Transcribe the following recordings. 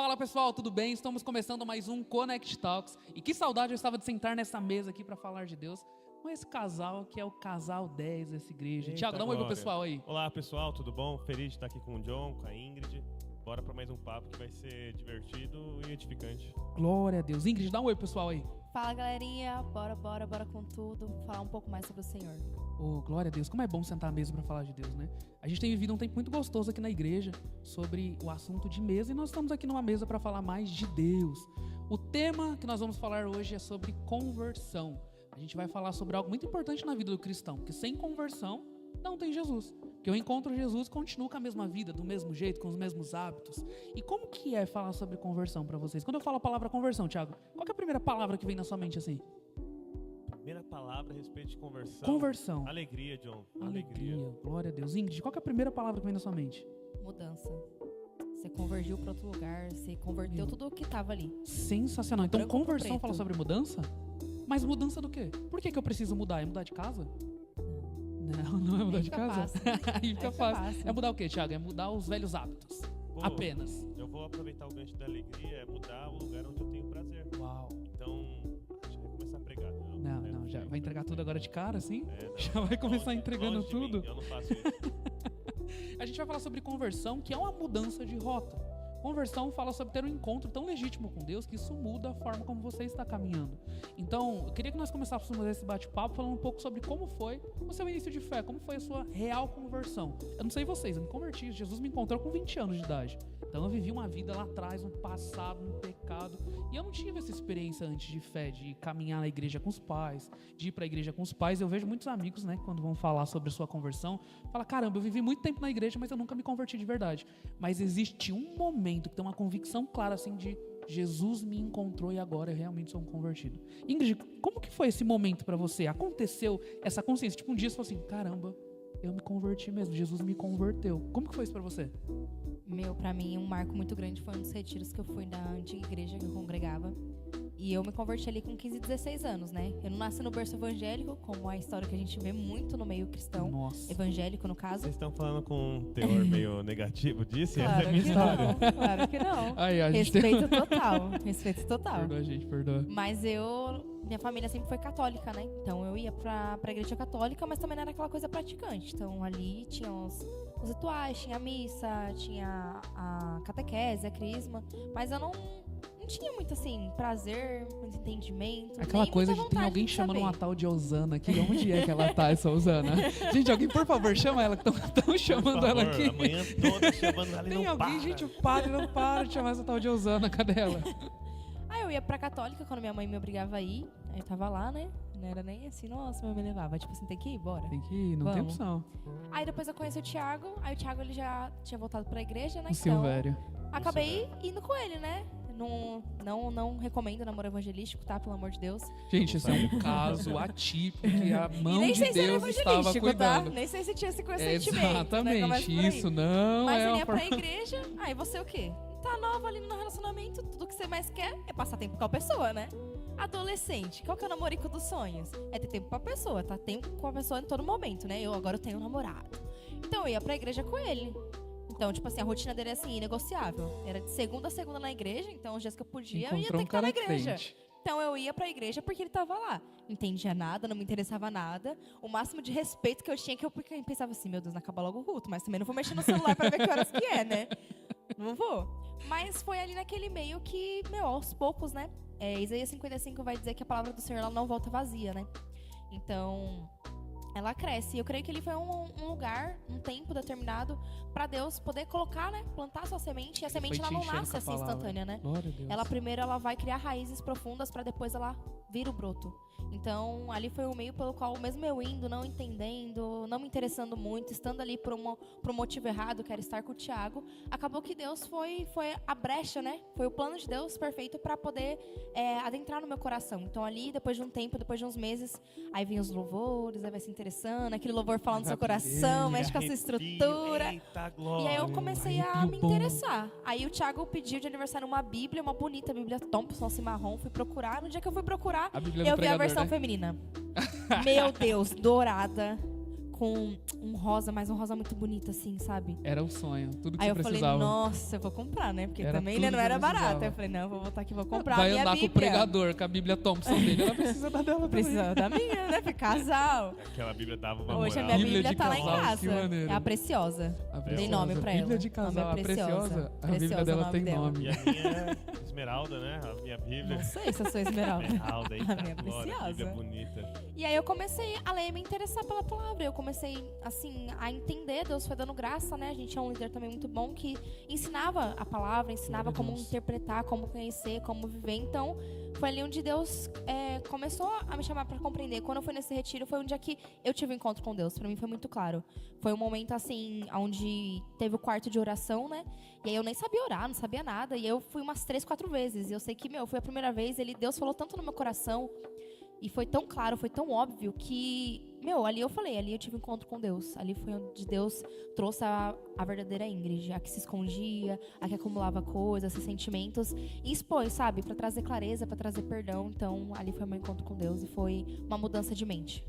Fala pessoal, tudo bem? Estamos começando mais um Connect Talks. E que saudade eu estava de sentar nessa mesa aqui para falar de Deus com esse casal que é o casal 10 dessa igreja. Eita, Tiago, dá um oi pro glória. pessoal aí. Olá pessoal, tudo bom? Feliz de estar aqui com o John, com a Ingrid. Bora para mais um papo que vai ser divertido e edificante. Glória a Deus. Ingrid, dá um oi pro pessoal aí. Fala galerinha, bora com tudo, falar um pouco mais sobre o Senhor. Oh, glória a Deus, como é bom sentar à mesa para falar de Deus, né? A gente tem vivido um tempo muito gostoso aqui na igreja sobre o assunto de mesa e nós estamos aqui numa mesa para falar mais de Deus. O tema que nós vamos falar hoje é sobre conversão. A gente vai falar sobre algo muito importante na vida do cristão, porque sem conversão não tem Jesus. Porque eu encontro Jesus e continuo com a mesma vida, do mesmo jeito, com os mesmos hábitos. E como que é falar sobre conversão para vocês? Quando eu falo a palavra conversão, Thiago, qual que é a primeira palavra que vem na sua mente assim? Primeira palavra a respeito de conversão. Conversão. Alegria, John. Alegria. Glória a Deus. Ingrid, qual que é a primeira palavra que vem na sua mente? Mudança. Você convergiu para outro lugar, você converteu tudo o que estava ali. Sensacional. Então, Branco pro conversão preto. fala sobre mudança? Mas mudança do quê? Por que eu preciso mudar? É mudar de casa? Não é mudar Aí de fica casa? fácil. Aí fica Aí fica fácil. fácil. É mudar o quê, Thiago? É mudar os velhos hábitos. Pô, Apenas. Eu vou aproveitar o gancho da alegria, é mudar o lugar onde eu tenho prazer. Uau. Então, acho que vai começar a pregar. Não, já vai entregar tudo agora de cara, assim? Não. Já vai começar entregando Longe de mim, tudo? eu não faço isso. A gente vai falar sobre conversão, que é uma mudança de rota. Conversão fala sobre ter um encontro tão legítimo com Deus que isso muda a forma como você está caminhando. Então, eu queria que nós começássemos esse bate-papo falando um pouco sobre como foi o seu início de fé, como foi a sua real conversão. Eu não sei vocês, eu me converti, Jesus me encontrou com 20 anos de idade. Então eu vivi uma vida lá atrás, no passado, no pecado. E eu não tive essa experiência antes de fé, de caminhar na igreja com os pais, de ir para a igreja com os pais. Eu vejo muitos amigos, né, quando vão falar sobre a sua conversão, fala, caramba, eu vivi muito tempo na igreja, mas eu nunca me converti de verdade. Mas existe um momento que tem uma convicção clara, assim, de Jesus me encontrou e agora eu realmente sou um convertido. Ingrid, como que foi esse momento para você? Aconteceu essa consciência? Tipo, um dia você falou assim, caramba, eu me converti mesmo, Jesus me converteu. Como que foi isso para você? Pra mim, um marco muito grande foi um dos retiros que eu fui da antiga igreja que eu congregava. E eu me converti ali com 15, 16 anos, né? Eu não nasci no berço evangélico, como a história que a gente vê muito no meio cristão. Nossa. Evangélico, no caso. Vocês estão falando com um teor meio negativo disso? Essa é a Claro minha que história. não, claro que não. Aí, a gente Respeito total, respeito total. Perdoa, gente, perdoa. Mas minha família sempre foi católica, né? Então eu ia pra igreja católica, mas também não era aquela coisa praticante. Então ali tinha os rituais, tinha a missa, tinha a catequese, a crisma. Mas eu não tinha muito, assim, prazer, muito entendimento. Aquela nem coisa muita de tem vontade alguém de chamando saber. uma tal de Osana aqui. Onde é que ela tá, essa Osana? Gente, alguém, por favor, chama ela, que estão chamando Por ela favor, aqui. amanhã toda chamando ela e Tem não alguém, para. gente, não para de chamar essa tal de Osana, cadê ela? Aí eu ia pra católica quando minha mãe me obrigava a ir. Aí eu tava lá, né? Não era nem assim, nossa, minha mãe me levava. Tipo assim, tem que ir, bora. Tem que ir, não tem Vamos. opção. Aí depois eu conheci o Thiago. Aí o Thiago, ele já tinha voltado pra igreja, né? O Silvério. Acabei indo com ele, né? Não recomendo namoro evangelístico, tá? Pelo amor de Deus. Gente, isso é um caso atípico que a E mão nem de sei se era Deus estava evangelístico, cuidando. tá? Nem sei se tinha esse consentimento. Né? Exatamente, Começa por aí. isso não Mas é ele uma ia pra forma... igreja, aí você o quê? Tá nova ali no relacionamento, tudo que você mais quer é passar tempo com a pessoa, né? Adolescente, qual que é o namorico dos sonhos? É ter tempo com a pessoa, tá? Tempo com a pessoa em todo momento, né? Agora eu tenho um namorado. Então eu ia pra igreja com ele. Então, tipo assim, a rotina dele é assim, inegociável. Era de segunda a segunda na igreja, então os dias que eu podia, eu ia Encontrou ter um que estar na cara igreja. crente. Então eu ia pra igreja porque ele tava lá. Não entendia nada, não me interessava nada. O máximo de respeito que eu tinha, porque eu pensava assim, meu Deus, não acaba logo o culto, mas também não vou mexer no celular pra ver que horas que é, né? Não vou. Mas foi ali naquele meio que, aos poucos, né? Isaías 55 vai dizer que a palavra do Senhor ela não volta vazia, né? Então, ela cresce. E eu creio que ele foi um lugar, um tempo determinado pra Deus poder colocar, né? Plantar a sua semente. E a semente Foi ela te não enchendo nasce com a assim palavra. instantânea, né? Glória a Deus. Ela primeiro ela vai criar raízes profundas pra depois ela vir o broto. Então, ali foi o meio pelo qual, mesmo eu indo, não entendendo, não me interessando muito, estando ali por um motivo errado, que era estar com o Thiago, acabou que Deus foi a brecha, né? Foi o plano de Deus perfeito pra poder adentrar no meu coração. Então, ali, depois de um tempo, depois de uns meses, aí vem os louvores, aí vai se interessando, aquele louvor falando do seu coração, mexe com a sua estrutura. Eita, glória. E aí eu comecei a arrepio me bom. interessar. Aí o Thiago pediu de aniversário uma Bíblia, uma bonita Bíblia Thompson, assim, marrom. Fui procurar. No dia que eu fui procurar, A Bíblia do eu vi a pregador, versão né? feminina. Meu Deus, dourada, com um rosa, mas um rosa muito bonito, assim, sabe? Era o sonho, tudo que Aí você eu falei, precisava. nossa, eu vou comprar, né? Porque Era também tudo né, não que eu era barato. precisava. Aí eu falei, não, eu vou voltar aqui, vou comprar Vai a minha andar com o Bíblia. pregador, com a Bíblia Thompson dele. Ela precisa da dela também. Precisa da minha, né? Porque casal. Aquela Bíblia dava uma Hoje a moral. minha Bíblia Bíblia de tá lá em casal, que casa. maneiro. É a Preciosa. A Dei nome pra Bíblia ela. de casal, Nome é a Preciosa. A Bíblia Preciosa dela o nome tem dela. nome. E a minha é Esmeralda, né? A minha Bíblia. Não sei se eu sou esmeralda. Esmeralda, aí A tá, minha glória, Preciosa. Bíblia bonita. E aí eu comecei a ler e me interessar pela palavra. Eu comecei, assim, a entender. Deus foi dando graça, né? A gente é um líder também muito bom que ensinava a palavra, ensinava Glória a como Deus. interpretar, como conhecer, como viver. Então, foi ali onde Deus começou a me chamar para compreender. Quando eu fui nesse retiro, foi um dia que eu tive um encontro com Deus. Para mim foi muito claro. Foi um momento, assim, onde teve o quarto de oração, né? E aí eu nem sabia orar, não sabia nada. E eu fui umas 3, 4 vezes. E eu sei que, foi a primeira vez. Deus falou tanto no meu coração. E foi tão claro, foi tão óbvio que, ali eu falei, ali eu tive um encontro com Deus. Ali foi onde Deus trouxe a verdadeira Ingrid, a que se escondia, a que acumulava coisas, esses sentimentos, e expôs, sabe, pra trazer clareza, pra trazer perdão. Então, ali foi meu encontro com Deus e foi uma mudança de mente.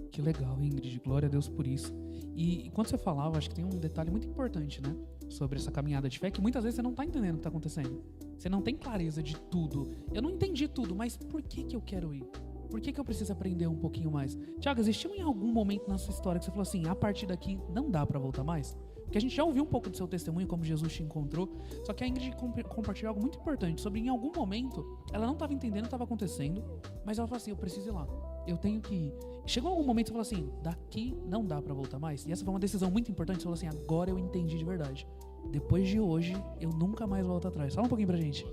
Que legal, Ingrid. Glória a Deus por isso. E quando você falava, acho que tem um detalhe muito importante, né? Sobre essa caminhada de fé, que muitas vezes você não tá entendendo o que tá acontecendo. Você não tem clareza de tudo. Eu não entendi tudo, mas por que eu quero ir? Por que eu preciso aprender um pouquinho mais? Tiago, existiu em algum momento na sua história que você falou assim, a partir daqui não dá pra voltar mais? Porque a gente já ouviu um pouco do seu testemunho, como Jesus te encontrou, só que a Ingrid compartilhou algo muito importante, sobre em algum momento, ela não estava entendendo o que estava acontecendo, mas ela falou assim, eu preciso ir lá, eu tenho que ir. Chegou algum momento que você falou assim, daqui não dá pra voltar mais? E essa foi uma decisão muito importante, você falou assim, agora eu entendi de verdade. Depois de hoje, eu nunca mais volto atrás. Fala um pouquinho pra gente.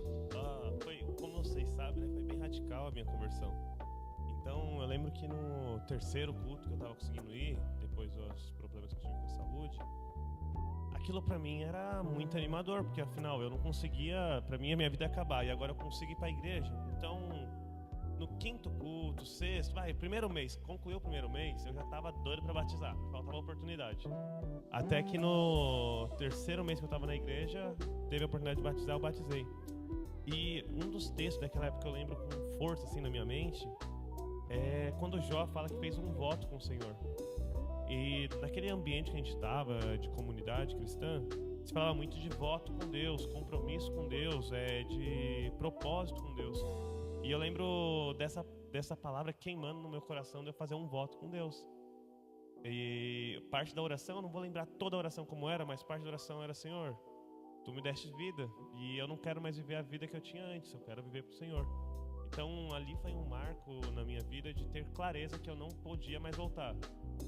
Como vocês sabem, né, foi bem radical a minha conversão. Então, eu lembro que no terceiro culto que eu tava conseguindo ir, depois dos problemas que eu tive com a saúde, aquilo pra mim era muito animador, porque afinal eu não conseguia, pra mim a minha vida ia acabar, e agora eu consigo ir pra igreja. Então, no quinto culto, sexto, primeiro mês, concluiu o primeiro mês, eu já tava doido pra batizar, faltava oportunidade. Até que no terceiro mês que eu tava na igreja, teve a oportunidade de batizar, eu batizei. E um dos textos daquela época que eu lembro com força assim na minha mente, é quando Jó fala que fez um voto com o Senhor. E naquele ambiente que a gente estava, de comunidade cristã, se falava muito de voto com Deus, compromisso com Deus, de propósito com Deus. E eu lembro dessa palavra queimando no meu coração de eu fazer um voto com Deus. E parte da oração, eu não vou lembrar toda a oração como era, mas parte da oração era: Senhor, Tu me deste vida e eu não quero mais viver a vida que eu tinha antes, eu quero viver pro Senhor. Então ali foi um marco na minha vida de ter clareza que eu não podia mais voltar,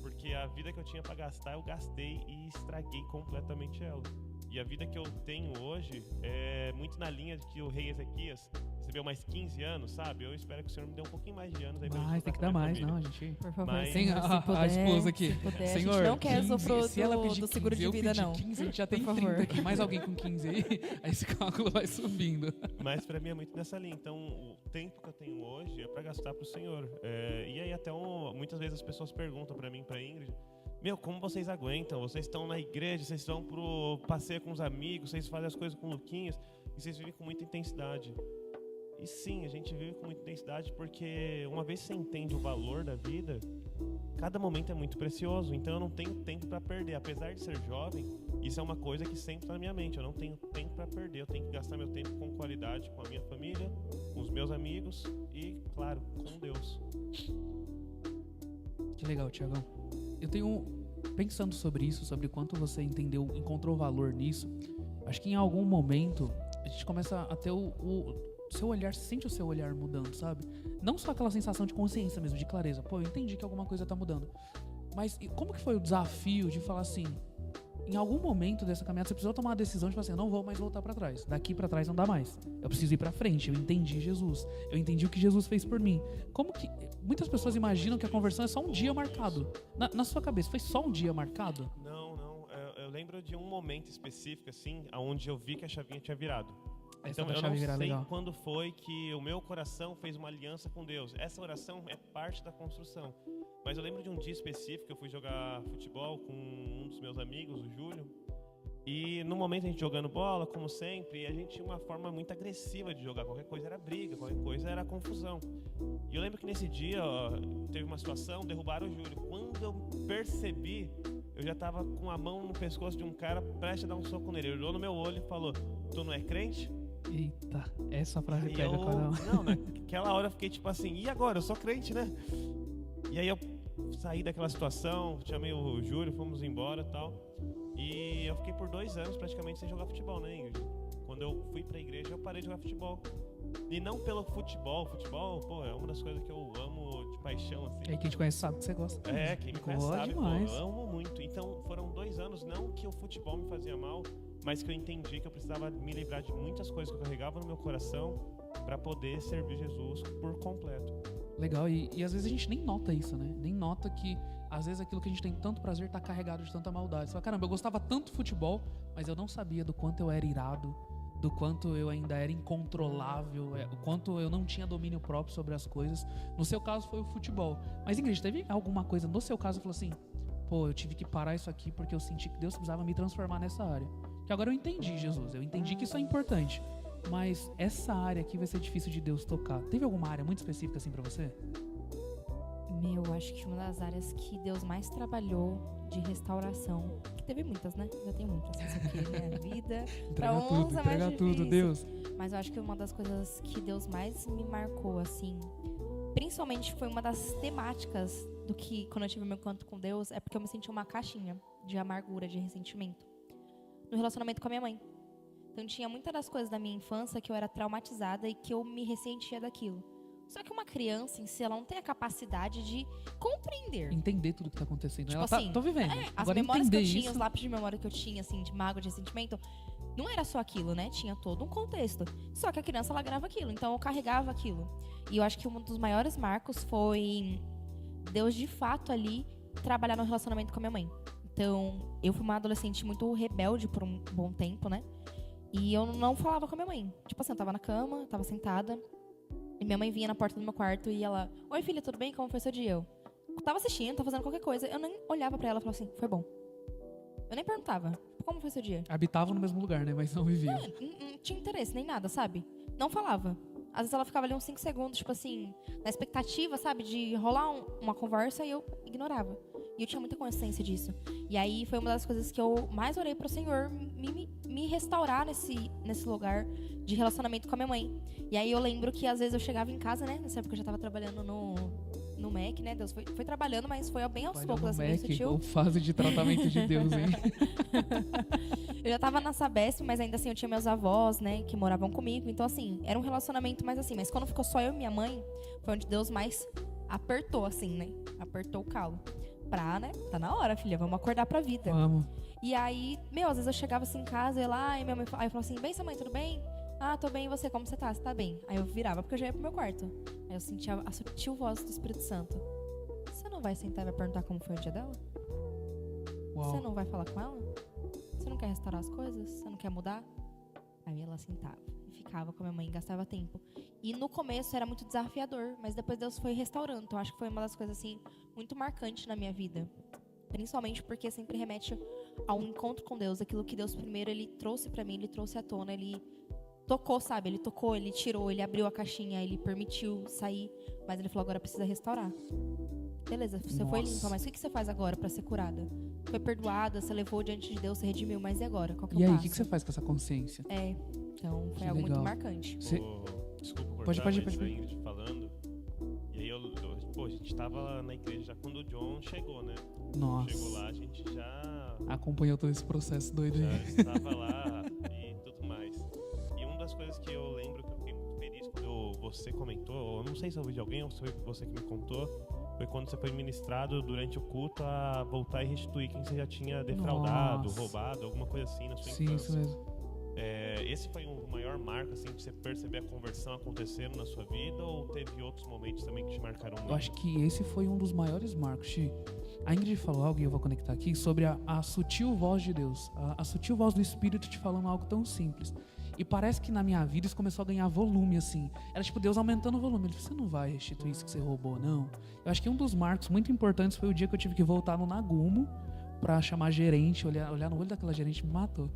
porque a vida que eu tinha para gastar eu gastei e estraguei completamente ela. E a vida que eu tenho hoje é muito na linha de que o rei Ezequias recebeu mais 15 anos, sabe? Eu espero que o Senhor me dê um pouquinho mais de anos aí pra gente Mas tem que dar mais, não, a gente... Por favor, Mas- Tem Senhor, se a puder, esposa aqui. se puder. Senhor, a gente não quer 15, usufruto se ela pedir do seguro 15, de eu vida, pedir não. 15, a gente já tem Por 30 favor. aqui. Mais alguém com 15 aí? Aí esse cálculo vai subindo. Mas pra mim é muito nessa linha. Então o tempo que eu tenho hoje é pra gastar pro Senhor. E aí até muitas vezes as pessoas perguntam pra mim, pra Ingrid: como vocês aguentam? Vocês estão na igreja, vocês estão pro passeio com os amigos, vocês fazem as coisas com o Luquinhas e vocês vivem com muita intensidade. E sim, a gente vive com muita intensidade porque uma vez que você entende o valor da vida, cada momento é muito precioso. Então eu não tenho tempo para perder. Apesar de ser jovem, isso é uma coisa que sempre está na minha mente. Eu não tenho tempo para perder. Eu tenho que gastar meu tempo com qualidade, com a minha família, com os meus amigos e, claro, com Deus. Que legal, Tiagão. Eu tenho, pensando sobre isso, sobre quanto você encontrou valor nisso, acho que em algum momento a gente começa a ter o seu olhar, você sente o seu olhar mudando, sabe? Não só aquela sensação de consciência mesmo, de clareza. Pô, eu entendi que alguma coisa tá mudando. Mas como que foi o desafio de falar assim, em algum momento dessa caminhada você precisou tomar uma decisão de falar assim, eu não vou mais voltar pra trás. Daqui pra trás não dá mais. Eu preciso ir pra frente. Eu entendi Jesus. Eu entendi o que Jesus fez por mim. Como que... Muitas pessoas imaginam que a conversão é só um dia marcado. Na sua cabeça, foi só um dia marcado? Não. Eu lembro de um momento específico, assim, onde eu vi que a chavinha tinha virado. Essa Então da eu chave não virar, sei legal. quando foi que o meu coração fez uma aliança com Deus. Essa oração é parte da construção. Mas eu lembro de um dia específico que eu fui jogar futebol com um dos meus amigos, o Júlio. E no momento a gente jogando bola, como sempre, a gente tinha uma forma muito agressiva de jogar. Qualquer coisa era briga, qualquer coisa era confusão. E eu lembro que nesse dia, ó, teve uma situação, derrubaram o Júlio. Quando eu percebi, eu já tava com a mão no pescoço de um cara prestes a dar um soco nele. Ele olhou no meu olho e falou: "Tu não é crente?" Eita, essa frase Aí pega eu, cada um. não, naquela hora eu fiquei tipo assim, e agora? Eu sou crente, né? E aí eu saí daquela situação, chamei o Júlio, fomos embora e tal. E eu fiquei por 2 anos praticamente sem jogar futebol, né, Ingrid? Quando eu fui pra igreja, eu parei de jogar futebol. E não pelo futebol. Futebol, pô, é uma das coisas que eu amo de paixão, assim. Aí quem te conhece sabe que você gosta. É, quem me conhece Gosta sabe, pô, demais. eu amo muito. Então foram 2 anos, não que o futebol me fazia mal, mas que eu entendi que eu precisava me livrar de muitas coisas que eu carregava no meu coração para poder servir Jesus por completo. Legal, e às vezes a gente nem nota isso, né? Nem nota que às vezes aquilo que a gente tem tanto prazer tá carregado de tanta maldade. Você fala, caramba, eu gostava tanto do futebol, mas eu não sabia do quanto eu era irado, do quanto eu ainda era incontrolável, o quanto eu não tinha domínio próprio sobre as coisas. No seu caso foi o futebol. Mas Ingrid, teve alguma coisa no seu caso que falou assim, pô, eu tive que parar isso aqui porque eu senti que Deus precisava me transformar nessa área. Que agora eu entendi, Jesus, eu entendi que isso é importante. Mas essa área aqui vai ser difícil de Deus tocar. Teve alguma área muito específica assim pra você? Meu, acho que uma das áreas que Deus mais trabalhou de restauração, que teve muitas, né? Já tem muitas, isso aqui, né? A vida, pra uns é mais Entrega tudo, difícil. Deus. Mas eu acho que uma das coisas que Deus mais me marcou, assim, principalmente foi uma das temáticas do que, quando eu tive meu encontro com Deus, é porque eu me senti uma caixinha de amargura, de ressentimento, no relacionamento com a minha mãe. Então tinha muitas das coisas da minha infância que eu era traumatizada e que eu me ressentia daquilo. Só que uma criança em si, ela não tem a capacidade de compreender. Entender tudo que tá acontecendo. Tipo Ela assim, tô vivendo. As Agora memórias que eu entender tinha, isso, os lápis de memória que eu tinha, assim, de mágoa, de ressentimento, não era só aquilo, né? Tinha todo um contexto. Só que a criança, ela grava aquilo. Então eu carregava aquilo. E eu acho que um dos maiores marcos foi Deus, de fato, ali, trabalhar no relacionamento com a minha mãe. Então, eu fui uma adolescente muito rebelde por um bom tempo, né? E eu não falava com a minha mãe. Tipo assim, eu tava na cama, tava sentada. E minha mãe vinha na porta do meu quarto e ela... Oi, filha, tudo bem? Como foi seu dia? Eu tava assistindo, tava fazendo qualquer coisa. Eu nem olhava pra ela e falava assim, foi bom. Eu nem perguntava, como foi seu dia? habitavam no mesmo lugar, né? Mas não viviam. Não tinha interesse, nem nada, sabe? Não falava. Às vezes ela ficava ali uns 5 segundos, tipo assim, na expectativa, sabe? De rolar uma conversa e eu ignorava. E eu tinha muita consciência disso. E aí foi uma das coisas que eu mais orei pro Senhor me restaurar nesse lugar de relacionamento com a minha mãe. E aí eu lembro que às vezes eu chegava em casa, né? Nessa época eu já tava trabalhando no MEC, né? Deus foi trabalhando, mas foi bem aos poucos, assim, bem sutil. Ou fase de tratamento de Deus, hein? Eu já tava na Sabesp, mas ainda assim eu tinha meus avós, né, que moravam comigo. Então, assim, era um relacionamento mais assim. Mas quando ficou só eu e minha mãe, foi onde Deus mais apertou, assim, né? Apertou o calo. Né? Tá na hora, filha, vamos acordar pra vida. Vamos. E aí, meu, às vezes eu chegava assim em casa, ia lá, e minha mãe aí eu falava assim, bem, sua mãe, tudo bem? Ah, tô bem, e você, como você tá? Você tá bem? Aí eu virava, porque eu já ia pro meu quarto. Aí eu sentia a sutil voz do Espírito Santo. Você não vai sentar e vai perguntar como foi o dia dela? Uau. Você não vai falar com ela? Você não quer restaurar as coisas? Você não quer mudar? Aí ela sentava e ficava com a minha mãe, gastava tempo. E no começo era muito desafiador, mas depois Deus foi restaurando. Então acho que foi uma das coisas assim muito marcantes na minha vida. Principalmente porque sempre remete ao encontro com Deus, aquilo que Deus primeiro ele trouxe pra mim, ele trouxe à tona, ele tocou, sabe? Ele tocou, ele tirou, ele abriu a caixinha, ele permitiu sair, mas ele falou agora precisa restaurar. Beleza, você foi limpa, mas o que você faz agora pra ser curada? Foi perdoada, você levou diante de Deus, você redimiu, mas e agora? Qual que é o E aí, passo? o que você faz com essa consciência? Então foi Que algo legal. muito marcante. Desculpa cortar, Pode mas ir. a Ingrid falando. E aí a gente tava na igreja já quando o John chegou, né? Nossa. Chegou lá, a gente já Acompanhou todo esse processo doido já aí. estava lá e tudo mais. E uma das coisas que eu lembro que eu fiquei muito feliz quando você comentou, eu não sei se eu ouvi de alguém ou se foi você que me contou, foi quando você foi ministrado durante o culto a voltar e restituir quem você já tinha defraudado, Nossa. roubado, alguma coisa assim na sua Sim, infância. isso mesmo. Esse foi o maior marco, assim, de você perceber a conversão acontecendo na sua vida, ou teve outros momentos também que te marcaram muito? Eu acho que esse foi um dos maiores marcos, Chi. A Ingrid falou algo, e eu vou conectar aqui, sobre a sutil voz de Deus. A sutil voz do Espírito te falando algo tão simples. E parece que na minha vida isso começou a ganhar volume, assim. Era tipo Deus aumentando o volume. Ele falou, você não vai restituir isso que você roubou, não. Eu acho que um dos marcos muito importantes foi o dia que eu tive que voltar no Nagumo, pra chamar a gerente, olhar no olho daquela gerente, me matou.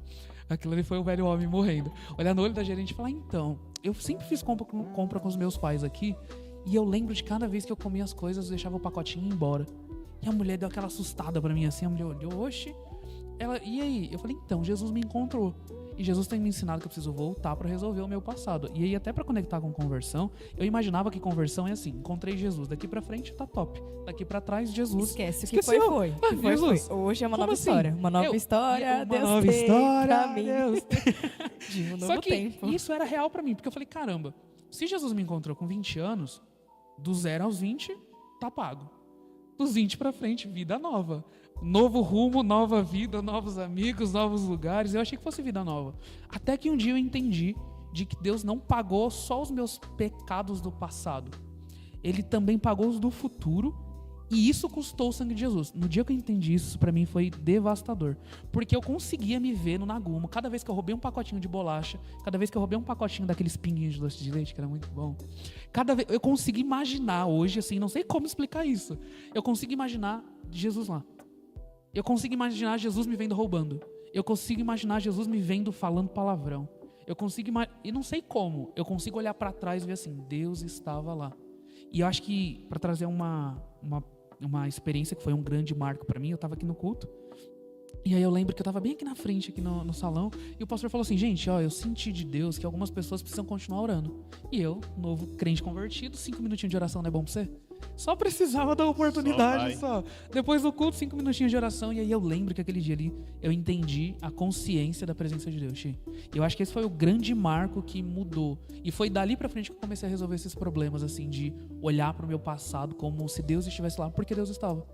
Aquilo ali foi o velho homem morrendo. Olhar no olho da gerente e falar, então, eu sempre fiz compra com os meus pais aqui, e eu lembro de cada vez que eu comia as coisas, eu deixava o pacotinho e ia embora. E a mulher deu aquela assustada pra mim assim, a mulher olhou, oxe. E aí? Eu falei, então, Jesus me encontrou. E Jesus tem me ensinado que eu preciso voltar pra resolver o meu passado. E aí, até pra conectar com conversão, eu imaginava que conversão é assim, encontrei Jesus, daqui pra frente tá top. Daqui pra trás, Jesus. Esquece o que foi. Ah, Que foi. Jesus. Hoje é uma Como nova assim? história. Uma nova história, Uma Deus nova tem história, pra mim. Deus. De um novo Só que tempo. isso era real pra mim, porque eu falei, caramba, se Jesus me encontrou com 20 anos, do 0 aos 20, tá pago. Dos 20 pra frente, vida nova. Novo rumo, nova vida, novos amigos, novos lugares. Eu achei que fosse vida nova. Até que um dia eu entendi de que Deus não pagou só os meus pecados do passado. Ele também pagou os do futuro. E isso custou o sangue de Jesus. No dia que eu entendi isso pra mim foi devastador. Porque eu conseguia me ver no Nagumo. Cada vez que eu roubei um pacotinho de bolacha, cada vez que eu roubei um pacotinho daqueles pinguinhos de doce de leite, que era muito bom. Cada vez eu consegui imaginar hoje, assim, não sei como explicar isso. Eu consigo imaginar Jesus lá. Eu consigo imaginar Jesus me vendo roubando. Eu consigo imaginar Jesus me vendo falando palavrão. Eu consigo e não sei como. Eu consigo olhar pra trás e ver assim, Deus estava lá. E eu acho que pra trazer uma experiência que foi um grande marco pra mim, eu tava aqui no culto. E aí eu lembro que eu tava bem aqui na frente, aqui no salão, e o pastor falou assim, gente, ó, eu senti de Deus que algumas pessoas precisam continuar orando. E eu, novo crente convertido, 5 minutinhos de oração não é bom pra você? Só precisava da oportunidade, só. Depois do culto, 5 minutinhos de oração, e aí eu lembro que aquele dia ali, eu entendi a consciência da presença de Deus, Xi. E eu acho que esse foi o grande marco que mudou. E foi dali pra frente que eu comecei a resolver esses problemas, assim, de olhar pro meu passado como se Deus estivesse lá, porque Deus estava.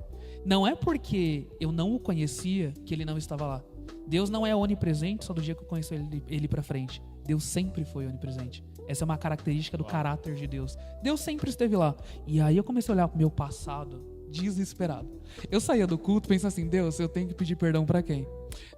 Não é porque eu não o conhecia que ele não estava lá. Deus não é onipresente só do dia que eu conheço ele pra frente. Deus sempre foi onipresente. Essa é uma característica do caráter de Deus. Deus sempre esteve lá. E aí eu comecei a olhar pro meu passado desesperado. Eu saía do culto pensando assim, Deus, eu tenho que pedir perdão pra quem?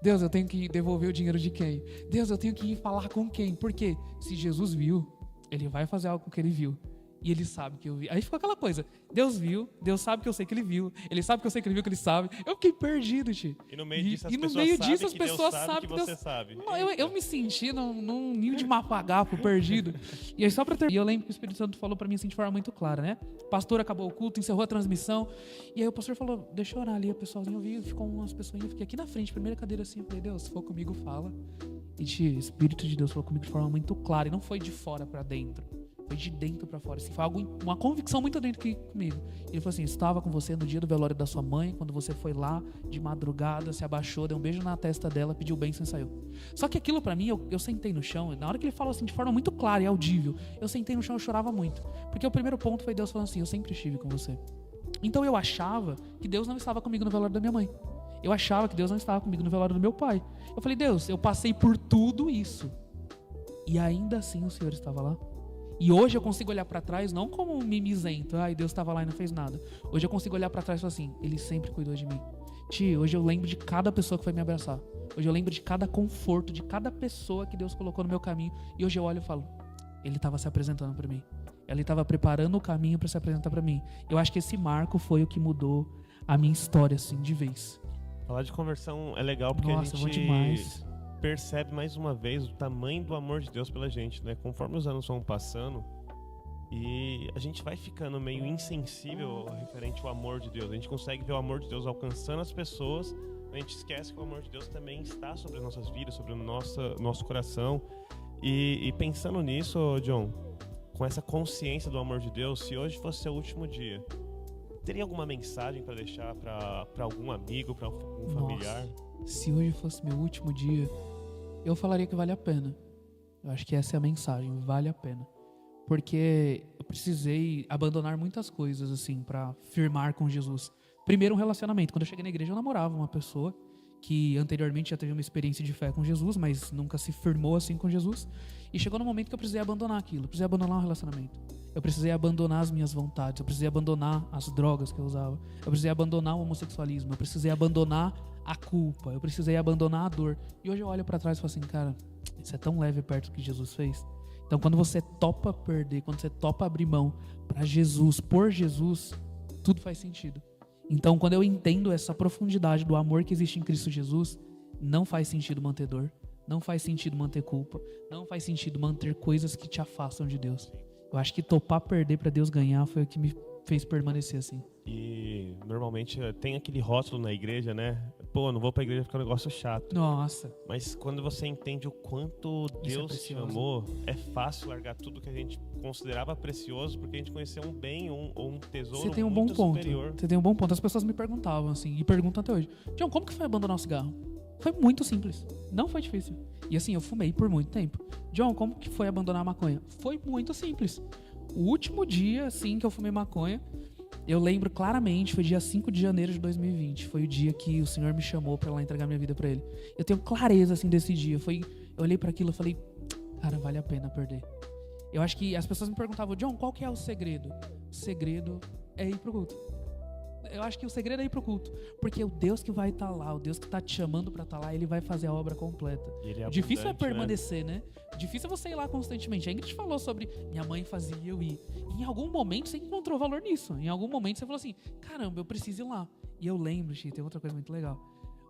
Deus, eu tenho que devolver o dinheiro de quem? Deus, eu tenho que ir falar com quem? Porque se Jesus viu, ele vai fazer algo que ele viu. E ele sabe que eu vi. Aí ficou aquela coisa. Deus viu, Deus sabe que eu sei que ele viu. Ele sabe que eu sei que ele viu, que ele sabe. Eu fiquei perdido, tio. E no meio disso as pessoas sabem que Deus você sabe. Eu me senti num ninho de mafagafo perdido. E aí só pra ter... E eu lembro que o Espírito Santo falou pra mim assim de forma muito clara, né? O pastor acabou o culto, encerrou a transmissão. E aí o pastor falou, deixa eu orar ali. O pessoalzinho eu vi, ficou umas pessoas. Eu fiquei aqui na frente, primeira cadeira assim. Eu falei, Deus, se for comigo, fala. E o Espírito de Deus falou comigo de forma muito clara. E não foi de fora pra dentro. Foi de dentro pra fora, assim, foi uma convicção muito dentro aqui comigo. Ele falou assim, estava com você no dia do velório da sua mãe, quando você foi lá de madrugada, se abaixou, deu um beijo na testa dela, pediu bênção e saiu. Só que aquilo pra mim, eu sentei no chão, na hora que ele falou assim de forma muito clara e audível, eu sentei no chão e chorava muito. Porque o primeiro ponto foi Deus falando assim, eu sempre estive com você. Então eu achava que Deus não estava comigo no velório da minha mãe. Eu achava que Deus não estava comigo no velório do meu pai. Eu falei, Deus, eu passei por tudo isso. E ainda assim o Senhor estava lá. E hoje eu consigo olhar pra trás não como um mimizento, ai, Deus estava lá e não fez nada. Hoje eu consigo olhar pra trás e falar assim, Ele sempre cuidou de mim. Tio, hoje eu lembro de cada pessoa que foi me abraçar. Hoje eu lembro de cada conforto, de cada pessoa que Deus colocou no meu caminho. E hoje eu olho e falo, Ele estava se apresentando pra mim. Ele estava preparando o caminho pra se apresentar pra mim. Eu acho que esse marco foi o que mudou a minha história, assim, de vez. Falar de conversão é legal porque Nossa, a bom gente demais. percebe mais uma vez o tamanho do amor de Deus pela gente, né? Conforme os anos vão passando e a gente vai ficando meio insensível referente ao amor de Deus. A gente consegue ver o amor de Deus alcançando as pessoas, a gente esquece que o amor de Deus também está sobre as nossas vidas, sobre o nosso coração. E pensando nisso, John, com essa consciência do amor de Deus, se hoje fosse seu último dia, teria alguma mensagem para deixar para algum amigo, para algum familiar? Se hoje fosse meu último dia, eu falaria que vale a pena. Eu acho que essa é a mensagem, vale a pena. Porque eu precisei abandonar muitas coisas, assim, pra firmar com Jesus. Primeiro, um relacionamento. Quando eu cheguei na igreja, eu namorava uma pessoa que anteriormente já teve uma experiência de fé com Jesus, mas nunca se firmou assim com Jesus. E chegou no momento que eu precisei abandonar aquilo. Eu precisei abandonar um relacionamento. Eu precisei abandonar as minhas vontades. Eu precisei abandonar as drogas que eu usava. Eu precisei abandonar o homossexualismo. Eu precisei abandonar a culpa. Eu precisei abandonar a dor. E hoje eu olho pra trás e falo assim, cara, isso é tão leve perto do que Jesus fez. Então quando você topa perder, quando você topa abrir mão pra Jesus, por Jesus, tudo faz sentido. Então, quando eu entendo essa profundidade do amor que existe em Cristo Jesus, não faz sentido manter dor, não faz sentido manter culpa, não faz sentido manter coisas que te afastam de Deus. Eu acho que topar perder para Deus ganhar foi o que me fez permanecer assim. E normalmente tem aquele rótulo na igreja, né? Pô, não vou pra igreja porque é um negócio chato. Nossa. Mas quando você entende o quanto Deus te amou, é fácil largar tudo que a gente considerava precioso, porque a gente conheceu um bem ou um tesouro Você tem um bom muito ponto. superior. Você tem um bom ponto. As pessoas me perguntavam assim, e perguntam até hoje: John, como que foi abandonar o cigarro? Foi muito simples. Não foi difícil. E assim, eu fumei por muito tempo. John, como que foi abandonar a maconha? Foi muito simples. O último dia, assim, que eu fumei maconha, eu lembro claramente, foi dia 5 de janeiro de 2020. Foi o dia que o Senhor me chamou pra ir lá entregar minha vida pra Ele. Eu tenho clareza, assim, desse dia. Eu olhei pra aquilo e falei, cara, vale a pena perder. Eu acho que as pessoas me perguntavam, John, qual que é o segredo? O segredo é ir pro culto. Eu acho que o segredo é ir pro culto. Porque o Deus que vai estar lá, o Deus que tá te chamando pra estar lá, Ele vai fazer a obra completa. Ele é Difícil é abundante, permanecer, né? Difícil é você ir lá constantemente. A Ingrid falou sobre minha mãe fazia e eu ir. Em algum momento você encontrou valor nisso. Em algum momento você falou assim, caramba, eu preciso ir lá. E eu lembro, Chi, tem outra coisa muito legal.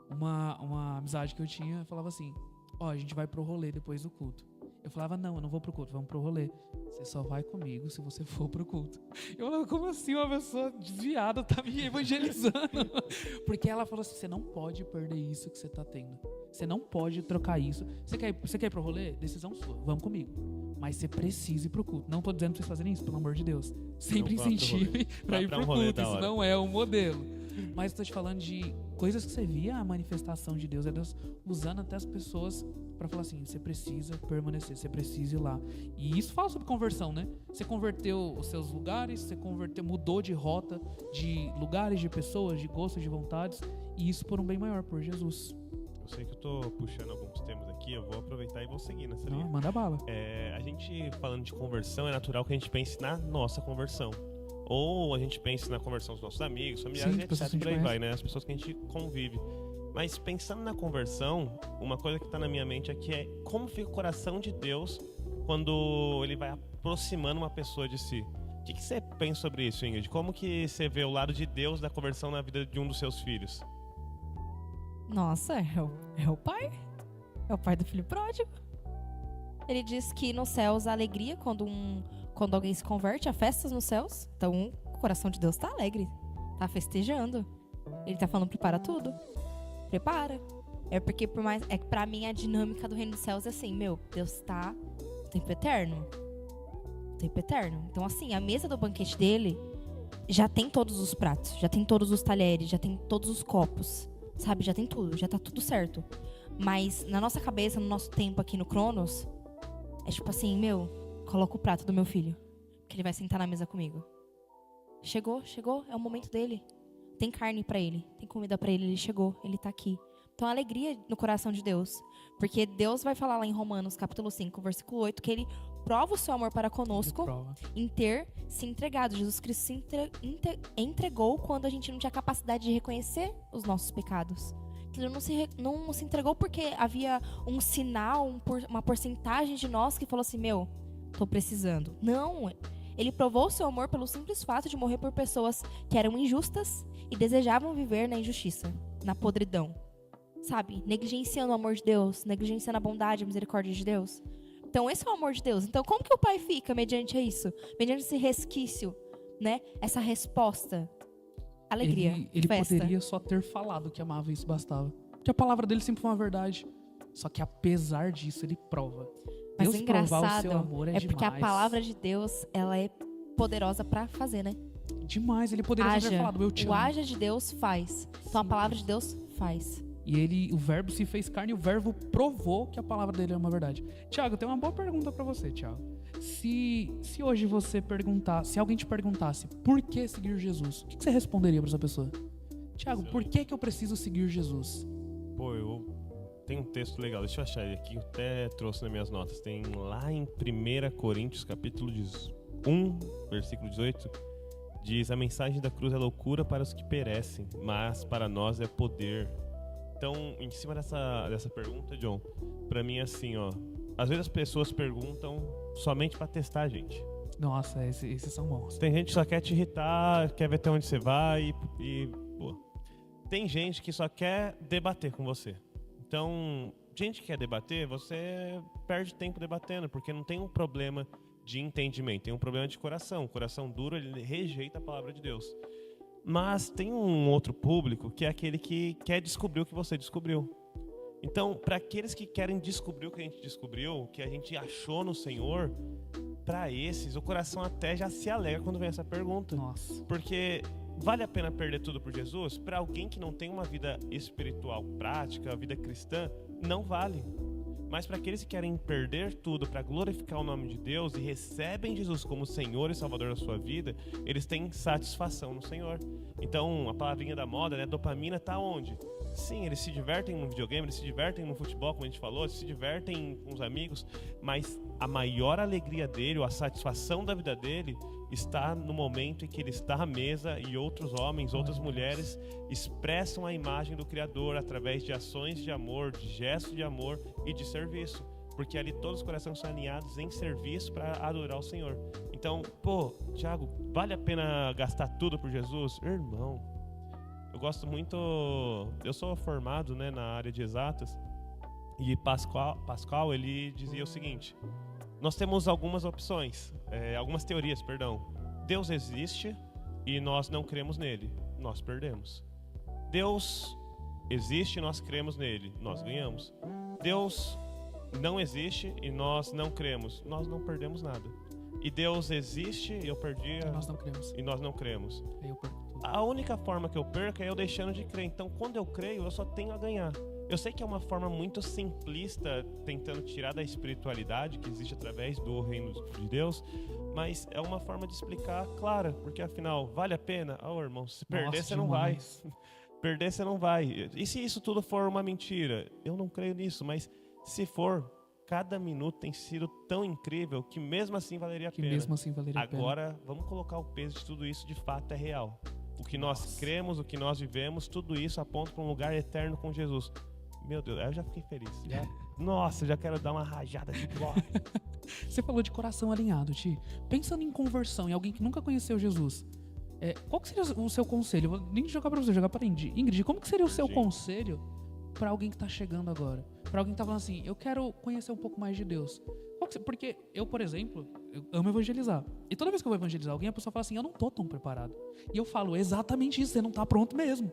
Uma amizade que eu tinha, falava assim, a gente vai pro rolê depois do culto. Eu falava, não, eu não vou pro culto, vamos pro rolê. Você só vai comigo se você for pro culto. Eu falava, como assim uma pessoa desviada tá me evangelizando? Porque ela falou assim, você não pode perder isso que você tá tendo. Você não pode trocar isso. Você quer ir pro rolê? Decisão sua, vamos comigo. Mas você precisa ir pro culto. Não tô dizendo pra vocês fazerem isso, pelo amor de Deus. Sempre incentive pra ir pro culto, isso não é um modelo. Mas eu tô te falando de coisas que você via a manifestação de Deus. É Deus usando até as pessoas pra falar assim, você precisa permanecer, você precisa ir lá. E isso fala sobre conversão, né? Você converteu os seus lugares, você mudou de rota, de lugares, de pessoas, de gostos, de vontades. E isso por um bem maior, por Jesus. Eu sei que eu tô puxando alguns temas aqui, eu vou aproveitar e vou seguir nessa linha. Manda bala. A gente falando de conversão, é natural que a gente pense na nossa conversão. Ou a gente pense na conversão dos nossos amigos, familiares, etc. Por aí vai, né? As pessoas que a gente convive. Mas pensando na conversão, uma coisa que tá na minha mente aqui é como fica o coração de Deus quando Ele vai aproximando uma pessoa de si. O que você pensa sobre isso, Ingrid? Como que você vê o lado de Deus da conversão na vida de um dos seus filhos? Nossa, é o pai. É o pai do filho pródigo. Ele diz que nos céus há alegria quando alguém se converte, há festas nos céus. Então o coração de Deus tá alegre, tá festejando. Ele tá falando, prepara tudo. Prepara. É porque pra mim a dinâmica do reino dos céus é assim, Deus tá no tempo eterno. Tempo eterno. Então assim, a mesa do banquete dele já tem todos os pratos, já tem todos os talheres, já tem todos os copos. Sabe, já tem tudo, já tá tudo certo. Mas na nossa cabeça, no nosso tempo aqui no Cronos, é tipo assim, coloca o prato do meu filho, que ele vai sentar na mesa comigo. Chegou, é o momento dele. Tem carne pra ele, tem comida pra ele chegou, ele tá aqui. Então a alegria no coração de Deus. Porque Deus vai falar lá em Romanos, capítulo 5, versículo 8, que Ele prova o seu amor para conosco em ter se entregado. Jesus Cristo se entregou quando a gente não tinha capacidade de reconhecer os nossos pecados. Ele não se entregou porque havia um sinal, uma porcentagem de nós que falou assim, tô precisando. Não, Ele provou o seu amor pelo simples fato de morrer por pessoas que eram injustas e desejavam viver na injustiça, na podridão. Sabe? Negligenciando o amor de Deus, negligenciando a bondade e a misericórdia de Deus. Então esse é o amor de Deus. Então como que o pai fica mediante isso? Mediante esse resquício, né? Essa resposta. Alegria, ele festa. Poderia só ter falado que amava, isso bastava. Porque a palavra dele sempre foi uma verdade. Só que apesar disso, ele prova. Mas Deus o provar o engraçado seu amor é porque demais. a palavra de Deus, ela é poderosa pra fazer, né? Demais, ele poderia ter falado, eu te amo. O haja de Deus faz. Então a palavra de Deus faz. E o verbo se fez carne e o verbo provou que a palavra dele é uma verdade. Tiago, eu tenho uma boa pergunta pra você, Tiago. Se hoje se alguém te perguntasse por que seguir Jesus, o que você responderia pra essa pessoa? Tiago, por que eu preciso seguir Jesus? Eu tenho um texto legal, deixa eu achar ele aqui, eu até trouxe nas minhas notas. Tem lá em 1 Coríntios, capítulo 1, versículo 18, diz: a mensagem da cruz é loucura para os que perecem, mas para nós é poder. Então, em cima dessa pergunta, John, pra mim é assim, às vezes as pessoas perguntam somente pra testar a gente. Nossa, esses são bons. Tem gente que só quer te irritar, quer ver até onde você vai e tem gente que só quer debater com você. Então, gente que quer debater, você perde tempo debatendo, porque não tem um problema de entendimento, tem um problema de coração. O coração duro, ele rejeita a palavra de Deus. Mas tem um outro público que é aquele que quer descobrir o que você descobriu. Então, para aqueles que querem descobrir o que a gente descobriu, o que a gente achou no Senhor, para esses, o coração até já se alegra quando vem essa pergunta. Nossa. Porque vale a pena perder tudo por Jesus? Para alguém que não tem uma vida espiritual prática, vida cristã, não vale. Mas para aqueles que querem perder tudo para glorificar o nome de Deus e recebem Jesus como Senhor e Salvador da sua vida, eles têm satisfação no Senhor. Então, a palavrinha da moda, né, dopamina, tá onde? Sim, eles se divertem no videogame, eles se divertem no futebol, como a gente falou, eles se divertem com os amigos, mas a maior alegria dele, ou a satisfação da vida dele, está no momento em que ele está à mesa e outros homens, outras mulheres expressam a imagem do Criador através de ações de amor, de gestos de amor e de serviço. Porque ali todos os corações são alinhados em serviço para adorar o Senhor. Então, Thiago, vale a pena gastar tudo por Jesus? Irmão, eu gosto muito... Eu sou formado, né, na área de exatas, e Pascal, ele dizia o seguinte: nós temos algumas opções, algumas teorias, perdão. Deus existe e nós não cremos nele, nós perdemos. Deus existe e nós cremos nele, nós ganhamos. Deus não existe e nós não cremos, nós não perdemos nada. E Deus existe e eu perdi, E nós não cremos. e nós não cremos. Aí eu perco tudo. A única forma que eu perco é eu deixando de crer. Então, quando eu creio, eu só tenho a ganhar. Eu sei que é uma forma muito simplista, tentando tirar da espiritualidade que existe através do reino de Deus, mas é uma forma de explicar clara, porque afinal, vale a pena? Irmão, se perder, você não vai. Perder, você não vai. E se isso tudo for uma mentira? Eu não creio nisso, mas se for, cada minuto tem sido tão incrível que mesmo assim valeria a Que pena. mesmo assim valeria a pena. Agora, vamos colocar o peso de tudo isso de fato é real. O que nós cremos, o que nós vivemos, tudo isso aponta para um lugar eterno com Jesus. Meu Deus, eu já fiquei feliz. Nossa, eu já quero dar uma rajada de glória. Você falou de coração alinhado, Ti. Pensando em conversão, em alguém que nunca conheceu Jesus, qual que seria o seu conselho? Vou nem jogar pra você, jogar pra Ingrid. Como que seria o seu Sim. conselho pra alguém que tá chegando agora? Pra alguém que tá falando assim, eu quero conhecer um pouco mais de Deus. Porque eu, por exemplo, eu amo evangelizar. E toda vez que eu vou evangelizar alguém, a pessoa fala assim, eu não tô tão preparado. E eu falo, exatamente isso, você não tá pronto mesmo.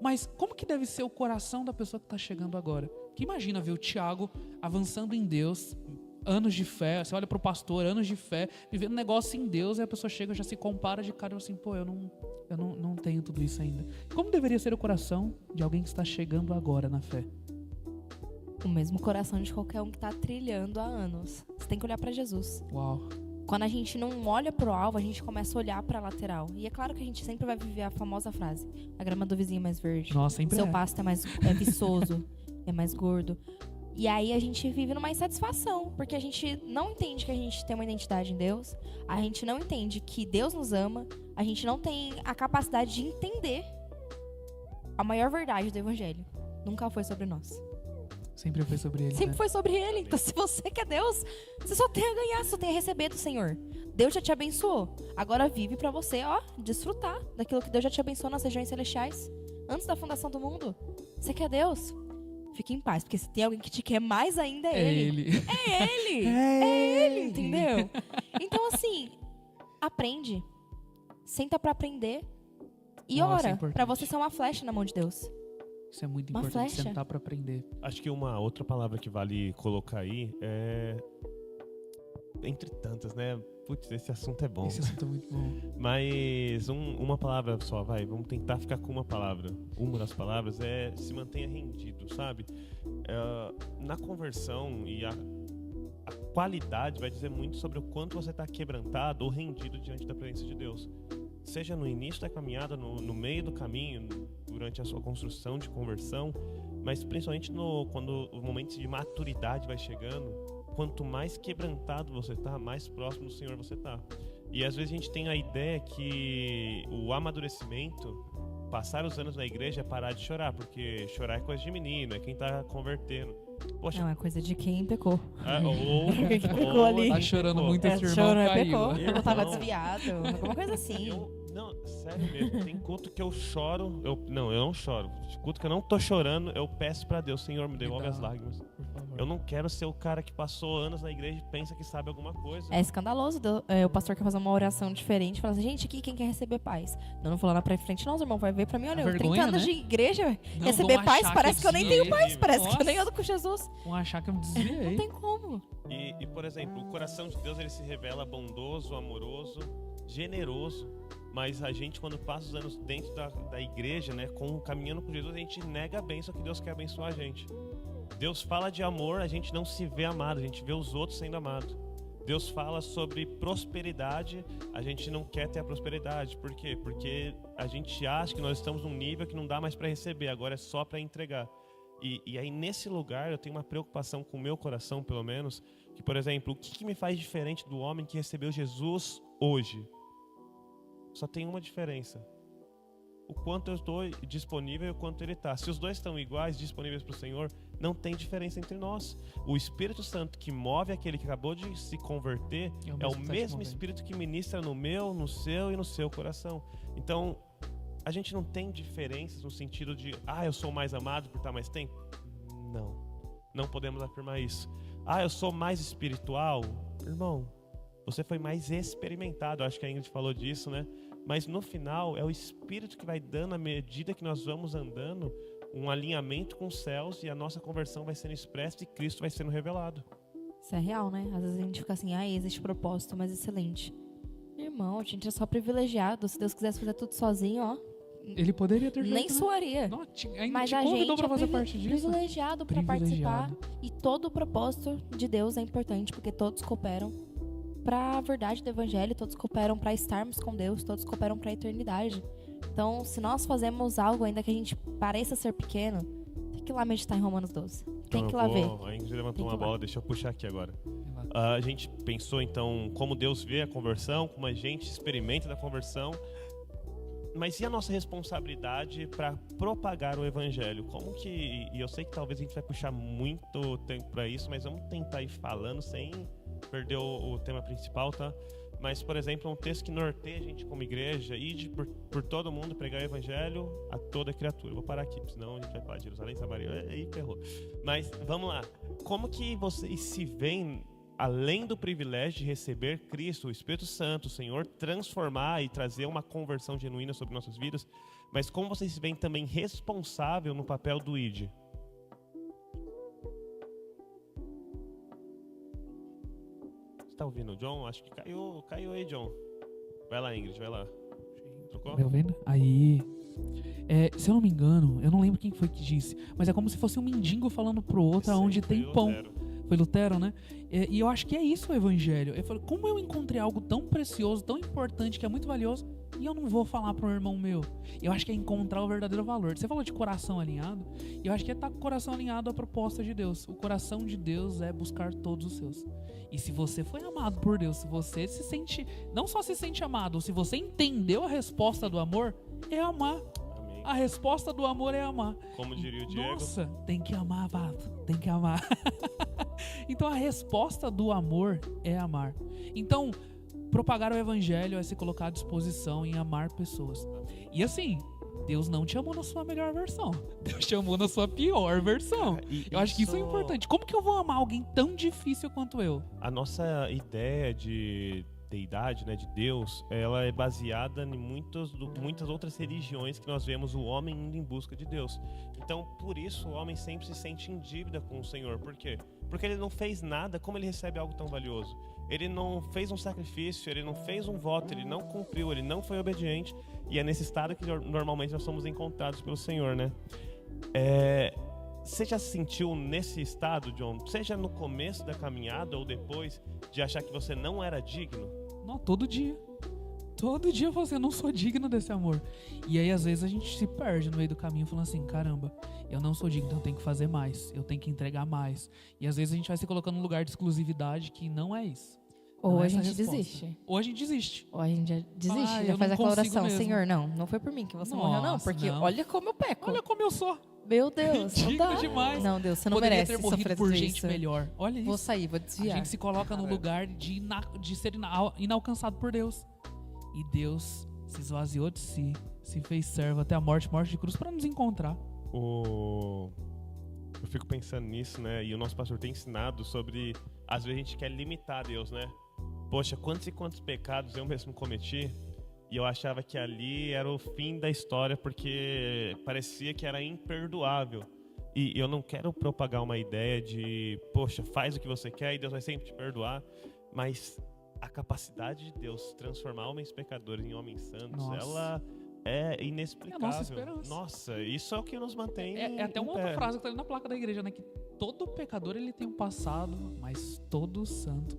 Mas como que deve ser o coração da pessoa que tá chegando agora? Que imagina ver o Thiago avançando em Deus, anos de fé, você olha pro pastor, anos de fé, vivendo um negócio em Deus, e a pessoa chega, já se compara de cara e assim, eu não tenho tudo isso ainda. Como deveria ser o coração de alguém que está chegando agora na fé? O mesmo coração de qualquer um que tá trilhando há anos. Você tem que olhar pra Jesus. Uau. Quando a gente não olha pro alvo, a gente começa a olhar pra lateral. E é claro que a gente sempre vai viver a famosa frase: a grama do vizinho é mais verde. Nossa, sempre Seu é. pasto é viçoso, é mais gordo. E aí a gente vive numa insatisfação, porque a gente não entende que a gente tem uma identidade em Deus, a gente não entende que Deus nos ama, a gente não tem a capacidade de entender a maior verdade do Evangelho. Nunca foi sobre nós. Sempre foi sobre ele, Sempre né? foi sobre Ele. Então, se você quer Deus, você só tem a ganhar, só tem a receber do Senhor. Deus já te abençoou. Agora vive pra você, desfrutar daquilo que Deus já te abençoou nas regiões celestiais. Antes da fundação do mundo. Você quer Deus? Fique em paz, porque se tem alguém que te quer mais ainda, é Ele. É Ele! É Ele, entendeu? Então, assim, aprende. Senta pra aprender. E Nossa, é ora, importante. pra você ser uma flecha na mão de Deus. Isso é muito Uma importante, flecha. sentar pra aprender. Acho que uma outra palavra que vale colocar aí é... Entre tantas, né? Putz, esse assunto é bom. Esse assunto é muito bom. Mas uma palavra só, vamos tentar ficar com uma palavra. Uma das palavras é se mantenha rendido, sabe? Na conversão e a qualidade vai dizer muito sobre o quanto você está quebrantado ou rendido diante da presença de Deus. Seja no início da caminhada, no meio do caminho, durante a sua construção de conversão, mas principalmente quando o momento de maturidade vai chegando, quanto mais quebrantado você tá, mais próximo do Senhor você tá. E às vezes a gente tem a ideia que o amadurecimento, passar os anos na igreja é parar de chorar, porque chorar é coisa de menino, é quem tá convertendo. Poxa, Não, é coisa de quem pecou. ou pecou ali. Tá chorando muito, esse irmão chorou, caiu. pecou. Eu tava Irmão. desviado, alguma coisa assim. Não, sério mesmo. Tem culto que eu choro. Eu não choro. Culto que eu não tô chorando, eu peço pra Deus, Senhor, me devolve as lágrimas. Por favor. Eu não quero ser o cara que passou anos na igreja e pensa que sabe alguma coisa. É escandaloso. O pastor quer fazer uma oração diferente. Fala assim, gente, aqui quem quer receber paz? Não vou lá pra frente, não, os irmãos. Vai ver pra mim, olha, eu 30 vergonha, anos né? de igreja, Não, receber vão paz, achar parece que eu nem tenho paz. Parece que eu nem Nossa. ando com Jesus. Vão achar que eu me Não desviei. tem como. E, por exemplo, o coração de Deus, ele se revela bondoso, amoroso, generoso. Mas a gente, quando passa os anos dentro da igreja, né, caminhando com Jesus, a gente nega a bênção que Deus quer abençoar a gente. Deus fala de amor, a gente não se vê amado, a gente vê os outros sendo amados. Deus fala sobre prosperidade, a gente não quer ter a prosperidade. Por quê? Porque a gente acha que nós estamos num nível que não dá mais para receber, agora é só para entregar. E aí, nesse lugar, eu tenho uma preocupação com o meu coração, pelo menos, que, por exemplo, o que me faz diferente do homem que recebeu Jesus hoje? Só tem uma diferença: o quanto eu estou disponível e o quanto ele está. Se os dois estão iguais, disponíveis para o Senhor, não tem diferença entre nós. O Espírito Santo que move aquele que acabou de se converter é o mesmo Espírito que ministra no meu, no seu e no seu coração. Então, a gente não tem diferenças no sentido de, eu sou mais amado por estar mais tempo. Não podemos afirmar isso. Eu sou mais espiritual. Irmão, você foi mais experimentado. Acho que a Ingrid falou disso, né? Mas no final é o Espírito que vai dando, à medida que nós vamos andando, um alinhamento com os céus, e a nossa conversão vai sendo expressa e Cristo vai sendo revelado. Isso é real, né? Às vezes a gente fica assim, existe propósito, mas excelente. Irmão, a gente é só privilegiado. Se Deus quisesse fazer tudo sozinho, ó, Ele poderia ter feito, nem né? suaria. Não, ainda Mas te a convidou gente pra é fazer parte disso. privilegiado para participar. E todo o propósito de Deus é importante, porque todos cooperam para a verdade do evangelho, todos cooperam para estarmos com Deus, todos cooperam para a eternidade. Então, se nós fazemos algo ainda que a gente pareça ser pequeno, tem que ir lá meditar em Romanos 12. Tem que ir lá ver. A Ingrid levantou uma bola, deixa eu puxar aqui agora. Vai A gente pensou, então, como Deus vê a conversão, como a gente experimenta da conversão. Mas e a nossa responsabilidade para propagar o evangelho? Como que... E eu sei que talvez a gente vai puxar muito tempo para isso, mas vamos tentar ir falando sem perder o tema principal, tá? Mas, por exemplo, um texto que norteia a gente como igreja, ide por todo mundo pregar o evangelho a toda criatura. Eu vou parar aqui, senão a gente vai falar de Jerusalém, Samaria, aí ferrou. Mas, vamos lá. Como que vocês se veem, além do privilégio de receber Cristo, o Espírito Santo, o Senhor, transformar e trazer uma conversão genuína sobre nossas vidas, mas como vocês se veem também responsável no papel do ID? Você tá ouvindo o John? Acho que caiu aí, John. Vai lá, Ingrid, vai lá. Trocou? Me ouvindo? Aí. Se eu não me engano, eu não lembro quem foi que disse, mas é como se fosse um mendigo falando pro outro aonde tem pão. Foi Lutero, né? E eu acho que é isso o evangelho. Eu falei, como eu encontrei algo tão precioso, tão importante, que é muito valioso, e eu não vou falar para um irmão meu? Eu acho que é encontrar o verdadeiro valor. Você falou de coração alinhado, e eu acho que é estar com o coração alinhado à proposta de Deus. O coração de Deus é buscar todos os seus. E se você foi amado por Deus, se você se sente, não só se sente amado, se você entendeu a resposta do amor, é amar. Amém. A resposta do amor é amar. Como diria o Diego. Nossa, tem que amar, Vato. Tem que amar. Então a resposta do amor é amar. Então, propagar o evangelho é se colocar à disposição em amar pessoas. E assim, Deus não te amou na sua melhor versão. Deus te amou na sua pior versão. Eu acho que isso é importante. Como que eu vou amar alguém tão difícil quanto eu? A nossa ideia de deidade, né, de Deus, ela é baseada em muitas outras religiões que nós vemos o homem indo em busca de Deus. Então, por isso, o homem sempre se sente em dívida com o Senhor. Por quê? Porque ele não fez nada, como ele recebe algo tão valioso? Ele não fez um sacrifício, ele não fez um voto, ele não cumpriu, ele não foi obediente. E é nesse estado que normalmente nós somos encontrados pelo Senhor, né? Você já se sentiu nesse estado, John? Seja no começo da caminhada ou depois, de achar que você não era digno? Não, todo dia. Todo dia eu falo assim, eu não sou digno desse amor. E aí, às vezes, a gente se perde no meio do caminho, falando assim, caramba, eu não sou digno, então eu tenho que fazer mais, eu tenho que entregar mais. E às vezes a gente vai se colocando num lugar de exclusividade que não é isso. Ou a gente resposta. desiste. Ou a gente desiste. Ou a gente já desiste, eu já faz não aquela consigo oração. mesmo. Senhor, não foi por mim que você morreu, não. Nossa, Porque não. olha como eu peco. Olha como eu sou. Meu Deus, não Digno dá. demais. Não, Deus, você não Poderia merece ter morrido sofrer por tudo gente isso. melhor. Olha isso. Vou sair, vou A desviar. gente se coloca no lugar de ser inalcançado por Deus. E Deus se esvaziou de si, se fez servo até a morte de cruz para nos encontrar. Eu fico pensando nisso, né? E o nosso pastor tem ensinado sobre... Às vezes a gente quer limitar Deus, né? Poxa, quantos e quantos pecados eu mesmo cometi, e eu achava que ali era o fim da história, porque parecia que era imperdoável. E eu não quero propagar uma ideia de, poxa, faz o que você quer e Deus vai sempre te perdoar, mas a capacidade de Deus transformar homens pecadores em homens santos, Nossa. ela é inexplicável. É a nossa esperança. Nossa, isso é o que nos mantém É até em uma pé. outra frase que tá ali na placa da igreja, né? Que todo pecador ele tem um passado, mas todo santo.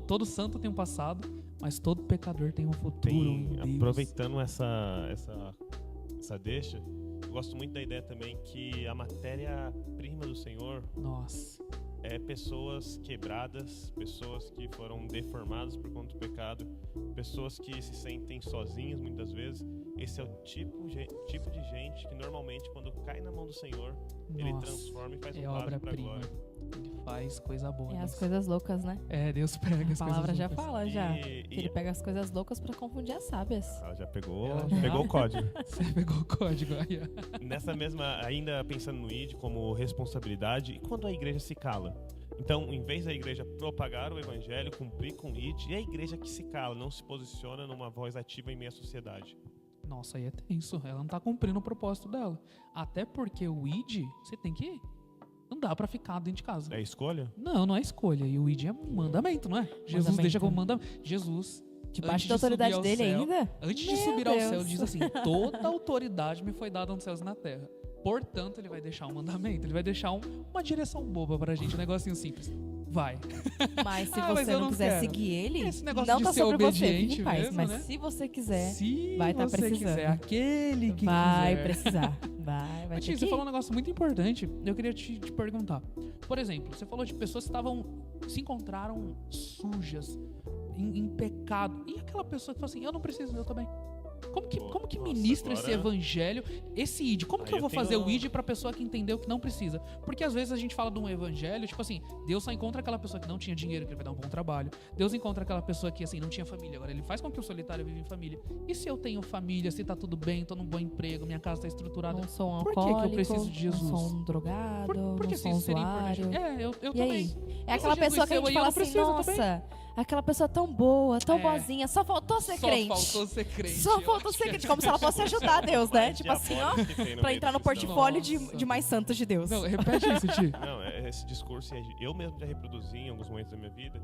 Todo santo tem um passado, mas todo pecador tem um futuro em Deus. Aproveitando essa deixa, eu gosto muito da ideia também que a matéria-prima do Senhor Nossa. é pessoas quebradas, pessoas que foram deformadas por conta do pecado, pessoas que se sentem sozinhas muitas vezes. Esse é o tipo de gente que normalmente, quando cai na mão do Senhor, ele Nossa. transforma e faz É um vaso para a obra-prima. glória. Ele faz coisa boa. É as nisso. coisas loucas, né? É, Deus pega A as palavra coisas já loucas. fala, já. E- Que ele pega as coisas loucas pra confundir as sábias. Ela já pegou, Ela já- pegou o código. Você pegou o código aí, ó. Nessa mesma, ainda pensando no ID como responsabilidade, e quando a igreja se cala? Então, em vez da igreja propagar o evangelho, cumprir com o ID, e a igreja que se cala, não se posiciona numa voz ativa em meio à sociedade. Nossa, aí é tenso. Ela não tá cumprindo o propósito dela. Até porque o ID, você tem que... Não dá pra ficar dentro de casa. É escolha? Não é escolha. E o ID é mandamento, não é? Jesus Mandamento. deixa como mandamento. Jesus, Debaixo antes da de subir autoridade ao dele céu, ainda? antes de Meu subir ao céu, Deus. ele diz assim: toda autoridade me foi dada nos céus e na terra. Portanto, ele vai deixar um mandamento. Ele vai deixar uma direção boba pra gente. Um negocinho simples. Vai. Mas se Ah, mas você eu não não quiser quero. seguir ele, Esse negócio não de tá ser sobre você, obediente viu, faz. mesmo, Mas né? se você quiser, Se vai tá você precisando. quiser, aquele que vai quiser. precisar. Vai Mas, ter Ti, você que falou um negócio muito importante. Eu queria te perguntar. Por exemplo, você falou de pessoas que se encontraram sujas, em pecado. E aquela pessoa que fala assim: eu não preciso, eu também. Como que Nossa, ministra esse agora- evangelho, esse ID? Como que Aí eu vou eu tenho- fazer o ID pra pessoa que entendeu que não precisa? Porque às vezes a gente fala de um evangelho, tipo assim, Deus só encontra aquela pessoa que não tinha dinheiro, que ele vai dar um bom trabalho. Deus encontra aquela pessoa que, assim, não tinha família. Agora ele faz com que o solitário viva em família. E se eu tenho família, se tá tudo bem, tô num bom emprego, minha casa tá estruturada? não sou um Por que que eu alcoólico, preciso de Jesus? não sou um drogado, Por que não sou isso um seria usuário. importante? Eu E também. aí? É Se aquela Jesus pessoa que a seu gente aí, eu fala não assim, preciso também. nossa, aquela pessoa tão boa, tão É. boazinha, só faltou ser Só crente. faltou ser crente. Só Eu faltou acho ser que crente, como se ela fosse ajudar Deus, né? Mais Tipo assim, ó, diabólico que tem no pra meio entrar no do cristão. portfólio Nossa. de mais santos de Deus. Não, repete isso, Ti. Não, esse discurso eu mesmo já reproduzi em alguns momentos da minha vida.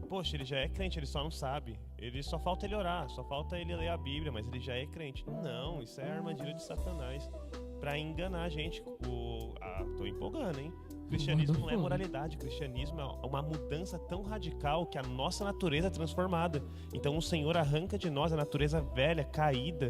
Poxa, ele já é crente, ele só não sabe. Ele só falta ele orar, só falta ele ler a Bíblia, mas ele já é crente. Não, isso é a armadilha de Satanás pra enganar a gente. Tô empolgando, hein? Cristianismo não é moralidade, cristianismo é uma mudança tão radical que a nossa natureza é transformada. Então o Senhor arranca de nós a natureza velha, caída,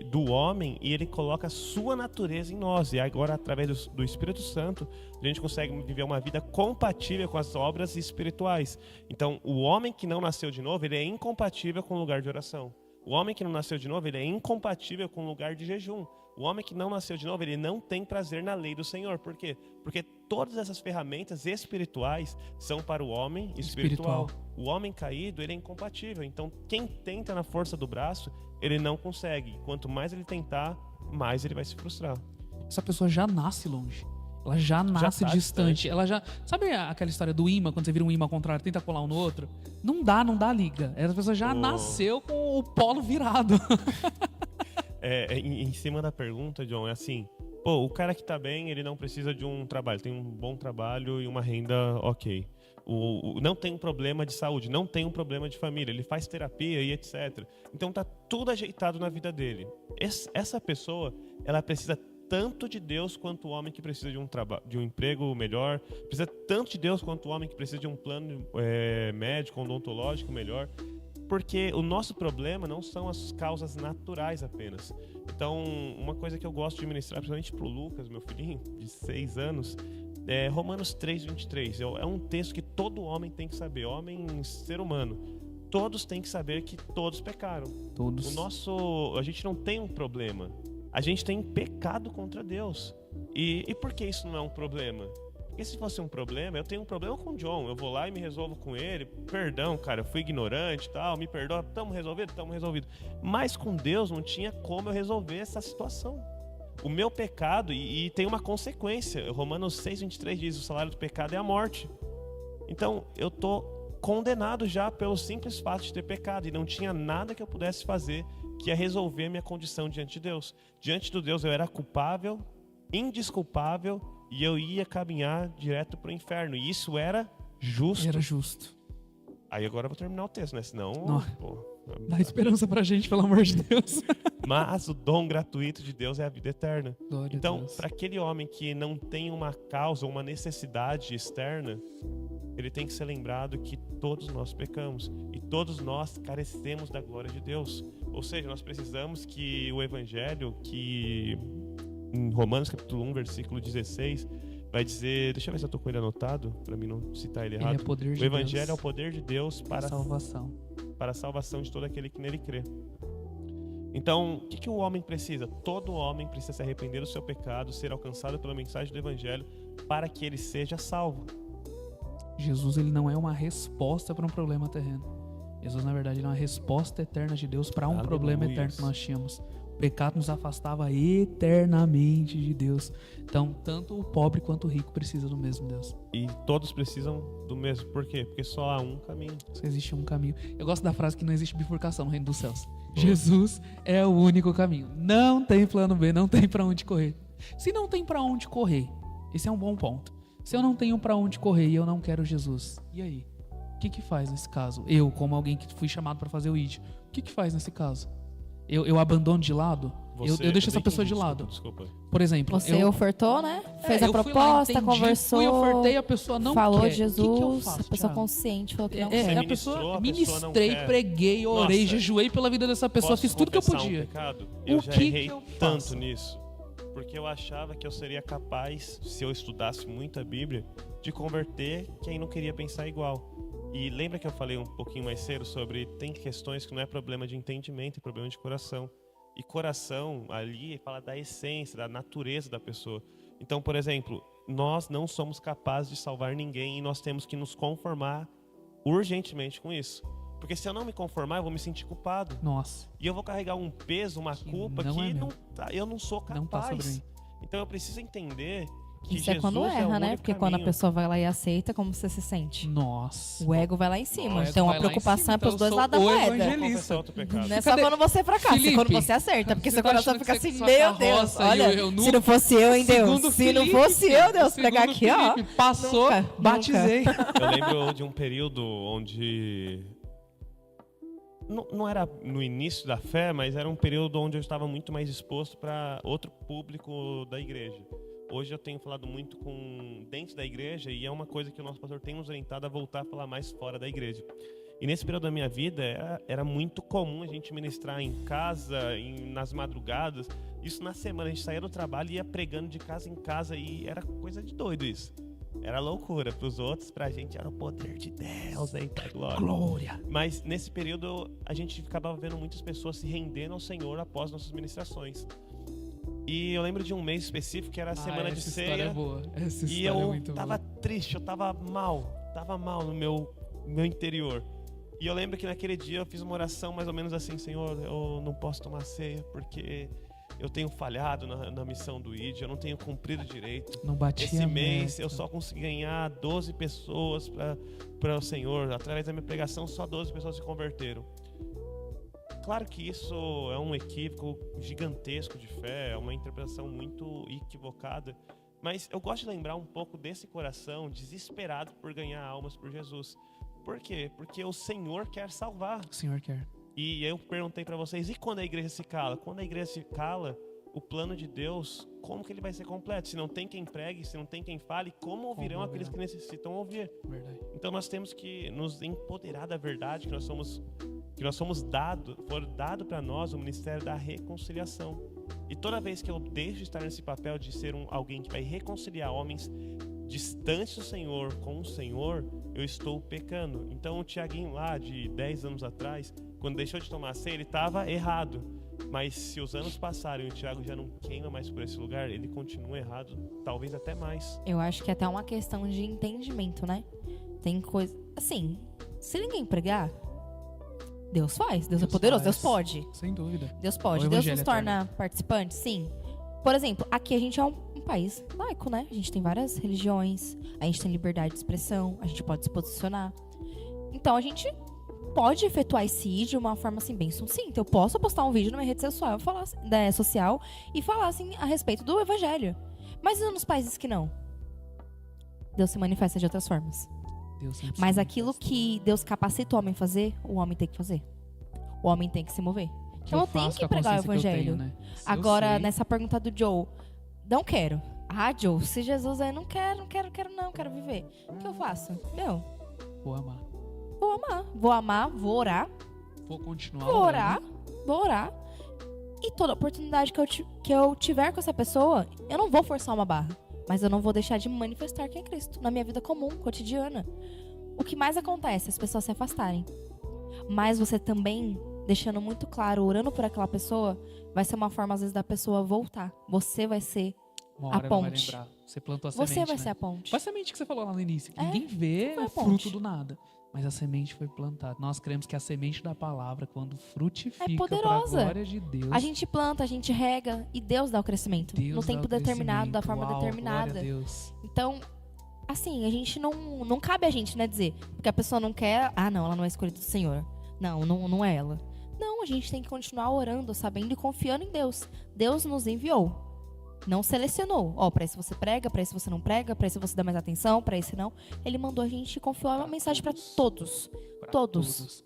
do homem, e ele coloca a sua natureza em nós. E agora, através do Espírito Santo, a gente consegue viver uma vida compatível com as obras espirituais. Então, o homem que não nasceu de novo, ele é incompatível com o lugar de oração. O homem que não nasceu de novo, ele é incompatível com o lugar de jejum. O homem que não nasceu de novo, ele não tem prazer na lei do Senhor. Por quê? Porque todas essas ferramentas espirituais são para o homem espiritual. O homem caído, ele é incompatível. Então, quem tenta na força do braço, ele não consegue. Quanto mais ele tentar, mais ele vai se frustrar. Essa pessoa já nasce longe. Ela já nasce tá distante. distante. Ela já. Sabe aquela história do imã, quando você vira um imã ao contrário, tenta colar um no outro? Não dá liga. Essa pessoa já nasceu com o polo virado. Em cima da pergunta, John, é assim: o cara que tá bem, ele não precisa de um trabalho, tem um bom trabalho e uma renda ok. Não tem um problema de saúde, não tem um problema de família, ele faz terapia e etc. Então tá tudo ajeitado na vida dele. Essa pessoa, ela precisa tanto de Deus quanto o homem que precisa de um emprego melhor, precisa tanto de Deus quanto o homem que precisa de um plano médico, odontológico melhor. Porque o nosso problema não são as causas naturais apenas. Então, uma coisa que eu gosto de ministrar, principalmente pro Lucas, meu filhinho, de 6 anos, é Romanos 3:23. É um texto que todo homem tem que saber, homem, ser humano. Todos têm que saber que todos pecaram. Todos. A gente não tem um problema. A gente tem pecado contra Deus. E por que isso não é um problema? Porque se fosse um problema, eu tenho um problema com o John, eu vou lá e me resolvo com ele, perdão, cara, eu fui ignorante e tal, me perdoa, estamos resolvido. Mas com Deus não tinha como eu resolver essa situação. O meu pecado, e tem uma consequência, Romanos 6:23 diz, o salário do pecado é a morte. Então, eu tô condenado já pelo simples fato de ter pecado, e não tinha nada que eu pudesse fazer que ia resolver minha condição diante de Deus. Diante de Deus eu era culpável, indesculpável, e eu ia caminhar direto para o inferno. E isso era justo. Era justo. Aí agora eu vou terminar o texto, né? Senão, pô, Dá esperança pra gente, pelo amor de Deus. mas o dom gratuito de Deus é a vida eterna. Glória a Então, Deus. para aquele homem que não tem uma causa, uma necessidade externa, ele tem que ser lembrado que todos nós pecamos e todos nós carecemos da glória de Deus. Ou seja, nós precisamos que o Evangelho, que em Romanos capítulo 1, versículo 16, vai dizer, deixa eu ver se eu estou com ele anotado, para mim não citar ele errado. Ele é poder de O Evangelho Deus. é o poder de Deus para Salvação. a salvação de todo aquele que nele crê. Então, o que o homem precisa? Todo homem precisa se arrepender do seu pecado, ser alcançado pela mensagem do Evangelho, para que ele seja salvo. Jesus, ele não é uma resposta para um problema terreno. Jesus, na verdade, ele é uma resposta eterna de Deus para um Aleluia. problema eterno que nós tínhamos. O pecado nos afastava eternamente de Deus. Então, tanto o pobre quanto o rico precisam do mesmo Deus. E todos precisam do mesmo. Por quê? Porque só há um caminho. Só existe um caminho. Eu gosto da frase que não existe bifurcação no reino dos céus. Jesus é o único caminho. Não tem plano B, não tem para onde correr. Se não tem para onde correr, esse é um bom ponto. Se eu não tenho para onde correr e eu não quero Jesus, e aí? O que faz nesse caso? Eu, como alguém que fui chamado para fazer o ID, o que faz nesse caso? Eu abandono de lado? Eu deixo essa pessoa de lado. Desculpa. Por exemplo, Você ofertou, né? Fez a eu fui lá, proposta, entendi, conversou. fui, ofertei, a pessoa não falou quer. de Jesus, O que eu faço, a pessoa Thiago? consciente falou que não Você quer. A ministrou, pessoa a pessoa não ministrei, quer. preguei, orei, Nossa. jejuei pela vida dessa pessoa, Posso fiz tudo que eu confessar podia. Um pecado? Eu O já que errei eu tanto faço? nisso. Porque eu achava que eu seria capaz, se eu estudasse muito a Bíblia, de converter quem não queria pensar igual. E lembra que eu falei um pouquinho mais cedo sobre tem questões que não é problema de entendimento, é problema de coração. E coração ali fala da essência, da natureza da pessoa. Então, por exemplo, nós não somos capazes de salvar ninguém e nós temos que nos conformar urgentemente com isso. Porque se eu não me conformar, eu vou me sentir culpado. Nossa, E eu vou carregar um peso, uma culpa não é que meu. eu não sou capaz. Não tá sobre mim. Então eu preciso entender que Isso Jesus é quando é o erra, né? único Porque quando a caminho. pessoa vai lá e aceita, como você se sente? nossa. O ego vai lá em cima. Nossa, Então vai a lá em preocupação cima. é pros Então, dois eu lados da sou o moeda. evangelista. Confessar outro pecado. Não é só Cadê? quando você fracassa, é Felipe, quando você acerta. Porque você seu tá coração achando fica que você assim, com sua meu Deus, carroça e olha, eu se não fosse eu, hein, Deus? Segundo Se não Felipe, fosse eu, Deus, segundo pegar aqui, ó. Felipe, passou, Nunca, batizei. Eu lembro de um período onde não era no início da fé, mas era um período onde eu estava muito mais exposto para outro público da igreja. Hoje eu tenho falado muito com dentro da igreja e é uma coisa que o nosso pastor tem nos orientado a voltar a falar mais fora da igreja. E nesse período da minha vida era muito comum a gente ministrar em casa, nas madrugadas. Isso na semana, a gente saía do trabalho e ia pregando de casa em casa e era coisa de doido isso. Era loucura para os outros, pra gente era o poder de Deus, eita glória. Glória. Mas nesse período a gente acabava vendo muitas pessoas se rendendo ao Senhor após nossas ministrações. E eu lembro de um mês específico que era a semana de essa história é ceia. boa. Essa E história é eu muito tava boa. triste, eu tava mal no meu interior. E eu lembro que naquele dia eu fiz uma oração mais ou menos assim: Senhor, eu não posso tomar ceia porque eu tenho falhado na missão do ID, eu não tenho cumprido direito. Não batia Esse mês meta. eu só consegui ganhar 12 pessoas para o Senhor. Através da minha pregação, só 12 pessoas se converteram. Claro que isso é um equívoco gigantesco de fé, é uma interpretação muito equivocada. Mas eu gosto de lembrar um pouco desse coração desesperado por ganhar almas por Jesus. Por quê? Porque o Senhor quer salvar. O Senhor quer. E eu perguntei para vocês, e quando a igreja se cala? Quando a igreja se cala, o plano de Deus, como que ele vai ser completo? Se não tem quem pregue, se não tem quem fale, como ouvirão aqueles que necessitam ouvir? Verdade. Então nós temos que nos empoderar da verdade que nós somos foi dado para nós o ministério da reconciliação. E toda vez que eu deixo de estar nesse papel de ser alguém que vai reconciliar homens distantes do Senhor com o Senhor, eu estou pecando. Então o Tiaguinho lá de 10 anos atrás, quando deixou de tomar ceia, ele estava errado. Mas se os anos passarem e o Thiago já não queima mais por esse lugar, ele continua errado, talvez até mais. Eu acho que é até uma questão de entendimento, né? Tem coisa... Assim, se ninguém pregar, Deus faz. Deus é poderoso, faz. Deus pode. Sem dúvida. Deus pode. O Deus evangelho nos é torna participantes, sim. Por exemplo, aqui a gente é um país laico, né? A gente tem várias religiões, a gente tem liberdade de expressão, a gente pode se posicionar. Então a gente pode efetuar esse id de uma forma assim bem sucinta. Eu posso postar um vídeo na minha rede social, social e falar assim a respeito do evangelho. Mas e nos países que não? Deus se manifesta de outras formas. Deus sempre Mas se aquilo manifesta. que Deus capacita o homem a fazer, o homem tem que fazer. O homem tem que se mover. Então eu tenho faço que com a pregar o consciência que eu evangelho. tenho, né? Se eu Agora, sei, nessa pergunta do Joe, não quero. Ah, Joe, se Jesus aí não quero, quero viver. O que eu faço? Meu, vou amar. vou amar, vou orar, Vou continuar vou orar. E toda oportunidade que eu tiver com essa pessoa, eu não vou forçar uma barra. Mas eu não vou deixar de me manifestar quem é Cristo na minha vida comum, cotidiana. O que mais acontece? As pessoas se afastarem. Mas você também, deixando muito claro, orando por aquela pessoa, vai ser uma forma, às vezes, da pessoa voltar. Você vai ser Uma a hora ela vai ponte. lembrar. Você plantou a Você semente, vai né? ser a ponte. Foi a semente que você falou lá no início. Que É, ninguém vê foi a fruto ponte. do nada. Mas a semente foi plantada. Nós cremos que a semente da palavra, quando frutifica É para a poderosa. glória de Deus, A gente planta, a gente rega e Deus dá o crescimento. Deus No dá tempo o determinado, da crescimento. forma Uau, determinada. glória a Deus. Então, assim, a gente não cabe a gente, né, dizer. Porque a pessoa não quer. Ah, não, ela não é escolhida do Senhor. Não é ela. Não, a gente tem que continuar orando, sabendo e confiando em Deus. Deus nos enviou. Não selecionou. Ó, pra esse você prega, pra esse você não prega, pra esse você dá mais atenção, pra esse não. Ele mandou a gente confiar uma mensagem pra todos. Pra Todos.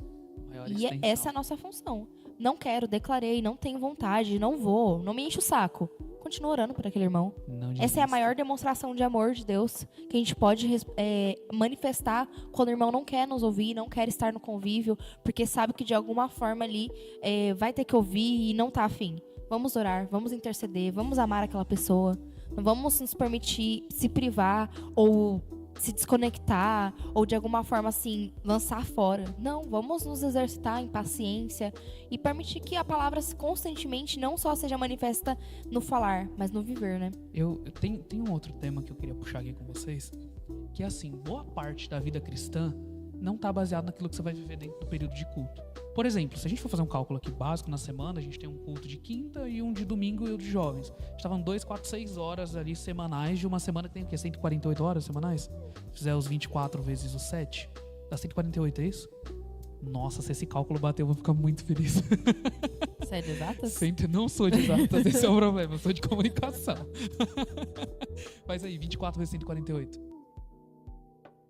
Maior E extensão. essa é a nossa função. Não quero, declarei, não tenho vontade, não vou, não me enche o saco. Continua orando por aquele irmão. Não Essa é a desista. maior demonstração de amor de Deus que a gente pode manifestar quando o irmão não quer nos ouvir, não quer estar no convívio, porque sabe que de alguma forma ali vai ter que ouvir e não tá afim. Vamos orar, vamos interceder, vamos amar aquela pessoa. Não vamos nos permitir se privar ou se desconectar ou de alguma forma assim lançar fora. Não, vamos nos exercitar em paciência e permitir que a palavra constantemente não só seja manifesta no falar, mas no viver, né? Eu tenho um outro tema que eu queria puxar aqui com vocês, que é assim, boa parte da vida cristã não está baseado naquilo que você vai viver dentro do período de culto. Por exemplo, se a gente for fazer um cálculo aqui básico na semana, a gente tem um culto de quinta e um de domingo e o de jovens. A gente estavam 2, 4, 6 horas ali semanais de uma semana que tem o quê? 148 horas semanais? Se fizer os 24 vezes os 7, dá 148, é isso? Nossa, se esse cálculo bater, eu vou ficar muito feliz. Sério, exatas? Não sou de exatas, esse é o problema, eu sou de comunicação. Mas aí, 24 vezes 148.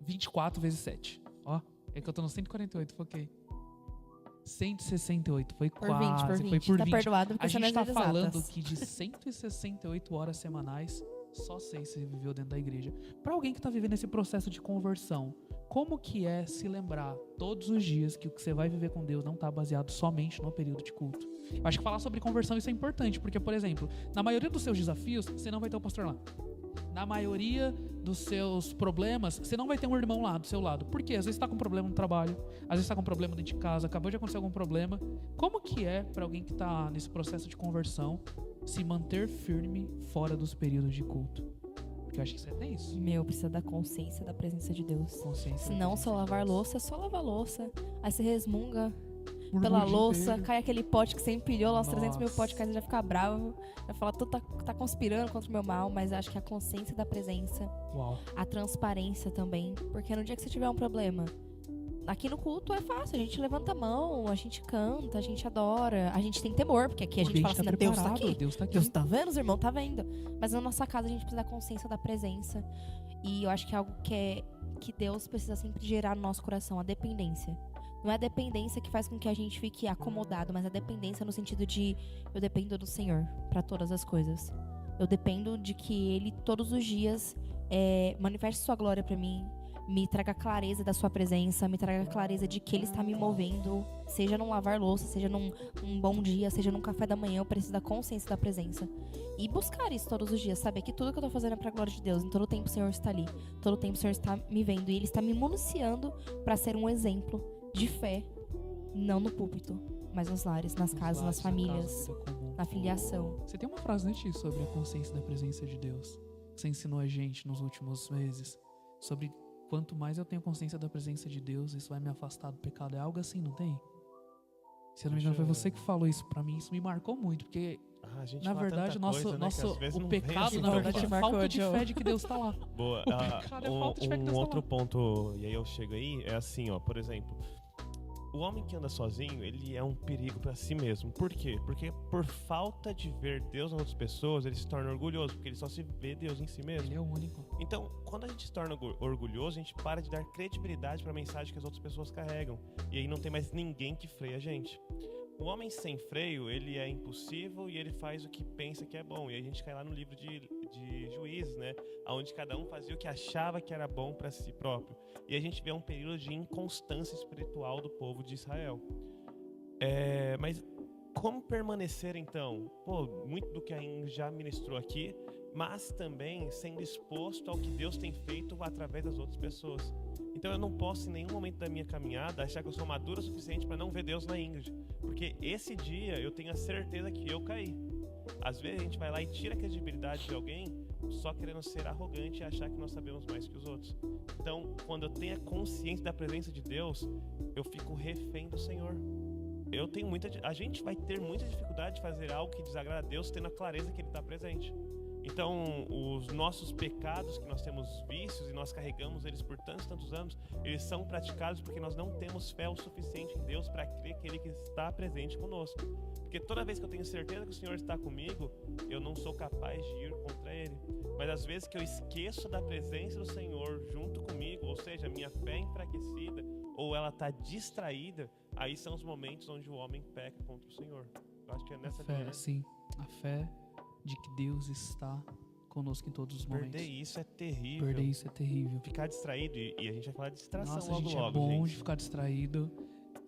24 vezes 7. Ó, é que eu tô no 148, foquei. 168, foi Por quase, 20, por 20. foi por Tá 20. perdoado porque A você não gente é tá das falando exatas. que de 168 horas semanais, só 6 você viveu dentro da igreja. Pra alguém que tá vivendo esse processo de conversão, como que é se lembrar todos os dias que o que você vai viver com Deus não tá baseado somente no período de culto? Eu acho que falar sobre conversão isso é importante, porque, por exemplo, na maioria dos seus desafios, você não vai ter o pastor lá. Na maioria dos seus problemas, você não vai ter um irmão lá do seu lado. Por quê? Às vezes você tá com problema no trabalho, às vezes tá com problema dentro de casa, acabou de acontecer algum problema. Como que é pra alguém que tá nesse processo de conversão se manter firme fora dos períodos de culto? Porque eu acho que você tem isso. Meu, precisa da consciência da presença de Deus. Consciência. Se não, só lavar louça, é só lavar louça. Aí você resmunga Por pela o dia louça, inteiro. cai aquele pote que você empilhou lá, uns 300 mil Nossa. potes, que aí você já fica bravo. Vai falar, tu tá conspirando contra o meu mal, mas eu acho que a consciência da presença, Uau. a transparência também. Porque no dia que você tiver um problema, aqui no culto é fácil, a gente levanta a mão, a gente canta, a gente adora, a gente tem temor, porque aqui a gente fala assim, "Não, Deus tá aqui. Deus tá aqui. Deus tá vendo, os irmãos tá vendo. Mas na nossa casa a gente precisa da consciência da presença. E eu acho que é algo que Deus precisa sempre gerar no nosso coração, a dependência. Não é a dependência que faz com que a gente fique acomodado, mas a dependência no sentido de eu dependo do Senhor para todas as coisas. Eu dependo de que Ele todos os dias manifeste sua glória para mim, me traga clareza da sua presença, me traga clareza de que Ele está me movendo, seja num lavar louça, seja num bom dia, seja num café da manhã, eu preciso da consciência da presença. E buscar isso todos os dias, saber que tudo que eu tô fazendo é pra glória de Deus, em todo tempo o Senhor está ali, todo tempo o Senhor está me vendo e Ele está me municiando para ser um exemplo de fé, não no púlpito, mas nos lares, nas casas, nas famílias, na filiação. Você tem uma frase, né, Ti, sobre a consciência da presença de Deus, que você ensinou a gente nos últimos meses, sobre quanto mais eu tenho consciência da presença de Deus, isso vai me afastar do pecado. É algo assim, não tem? Se eu não me engano, foi você que falou isso pra mim. Isso me marcou muito, porque A gente na fala verdade, tanta coisa, né, que às vezes o não vem pecado, assim na tão verdade, é fácil. falta de fé de que Deus tá lá. Boa. pecado é falta de fé que Deus tá Outro lá. ponto, e aí eu chego aí, é assim, ó, por exemplo, o homem que anda sozinho, ele é um perigo pra si mesmo. Por quê? Porque por falta de ver Deus nas outras pessoas, ele se torna orgulhoso, porque ele só se vê Deus em si mesmo. Ele é o único. Então, quando a gente se torna orgulhoso, a gente para de dar credibilidade para a mensagem que as outras pessoas carregam. E aí não tem mais ninguém que freie a gente. O homem sem freio, ele é impulsivo e ele faz o que pensa que é bom. E aí a gente cai lá no livro de Juízes, né? Onde cada um fazia o que achava que era bom para si próprio. E a gente vê um período de inconstância espiritual do povo de Israel. Mas como permanecer então? Muito do que a Ingrid já ministrou aqui, mas também sendo exposto ao que Deus tem feito através das outras pessoas. Então eu não posso em nenhum momento da minha caminhada achar que eu sou maduro o suficiente para não ver Deus na Ingrid, porque esse dia eu tenho a certeza que eu caí. Às vezes a gente vai lá e tira a credibilidade de alguém só querendo ser arrogante e achar que nós sabemos mais que os outros. Então, quando eu tenho a consciência da presença de Deus, eu fico refém do Senhor. A gente vai ter muita dificuldade de fazer algo que desagrada a Deus tendo a clareza que Ele está presente. Então, os nossos pecados, que nós temos vícios e nós carregamos eles por tantos e tantos anos, eles são praticados porque nós não temos fé o suficiente em Deus para crer que Ele está presente conosco. Porque toda vez que eu tenho certeza que o Senhor está comigo, eu não sou capaz de ir contra Ele. Mas às vezes que eu esqueço da presença do Senhor junto comigo, ou seja, a minha fé é enfraquecida, ou ela está distraída, aí são os momentos onde o homem peca contra o Senhor. Eu acho que é nessa fé, linha, né? sim. A fé de que Deus está conosco em todos os momentos. Perder isso é terrível. Perder isso é terrível. Ficar distraído, e a gente vai falar de distração Nossa, logo gente, logo, é bom gente. de ficar distraído.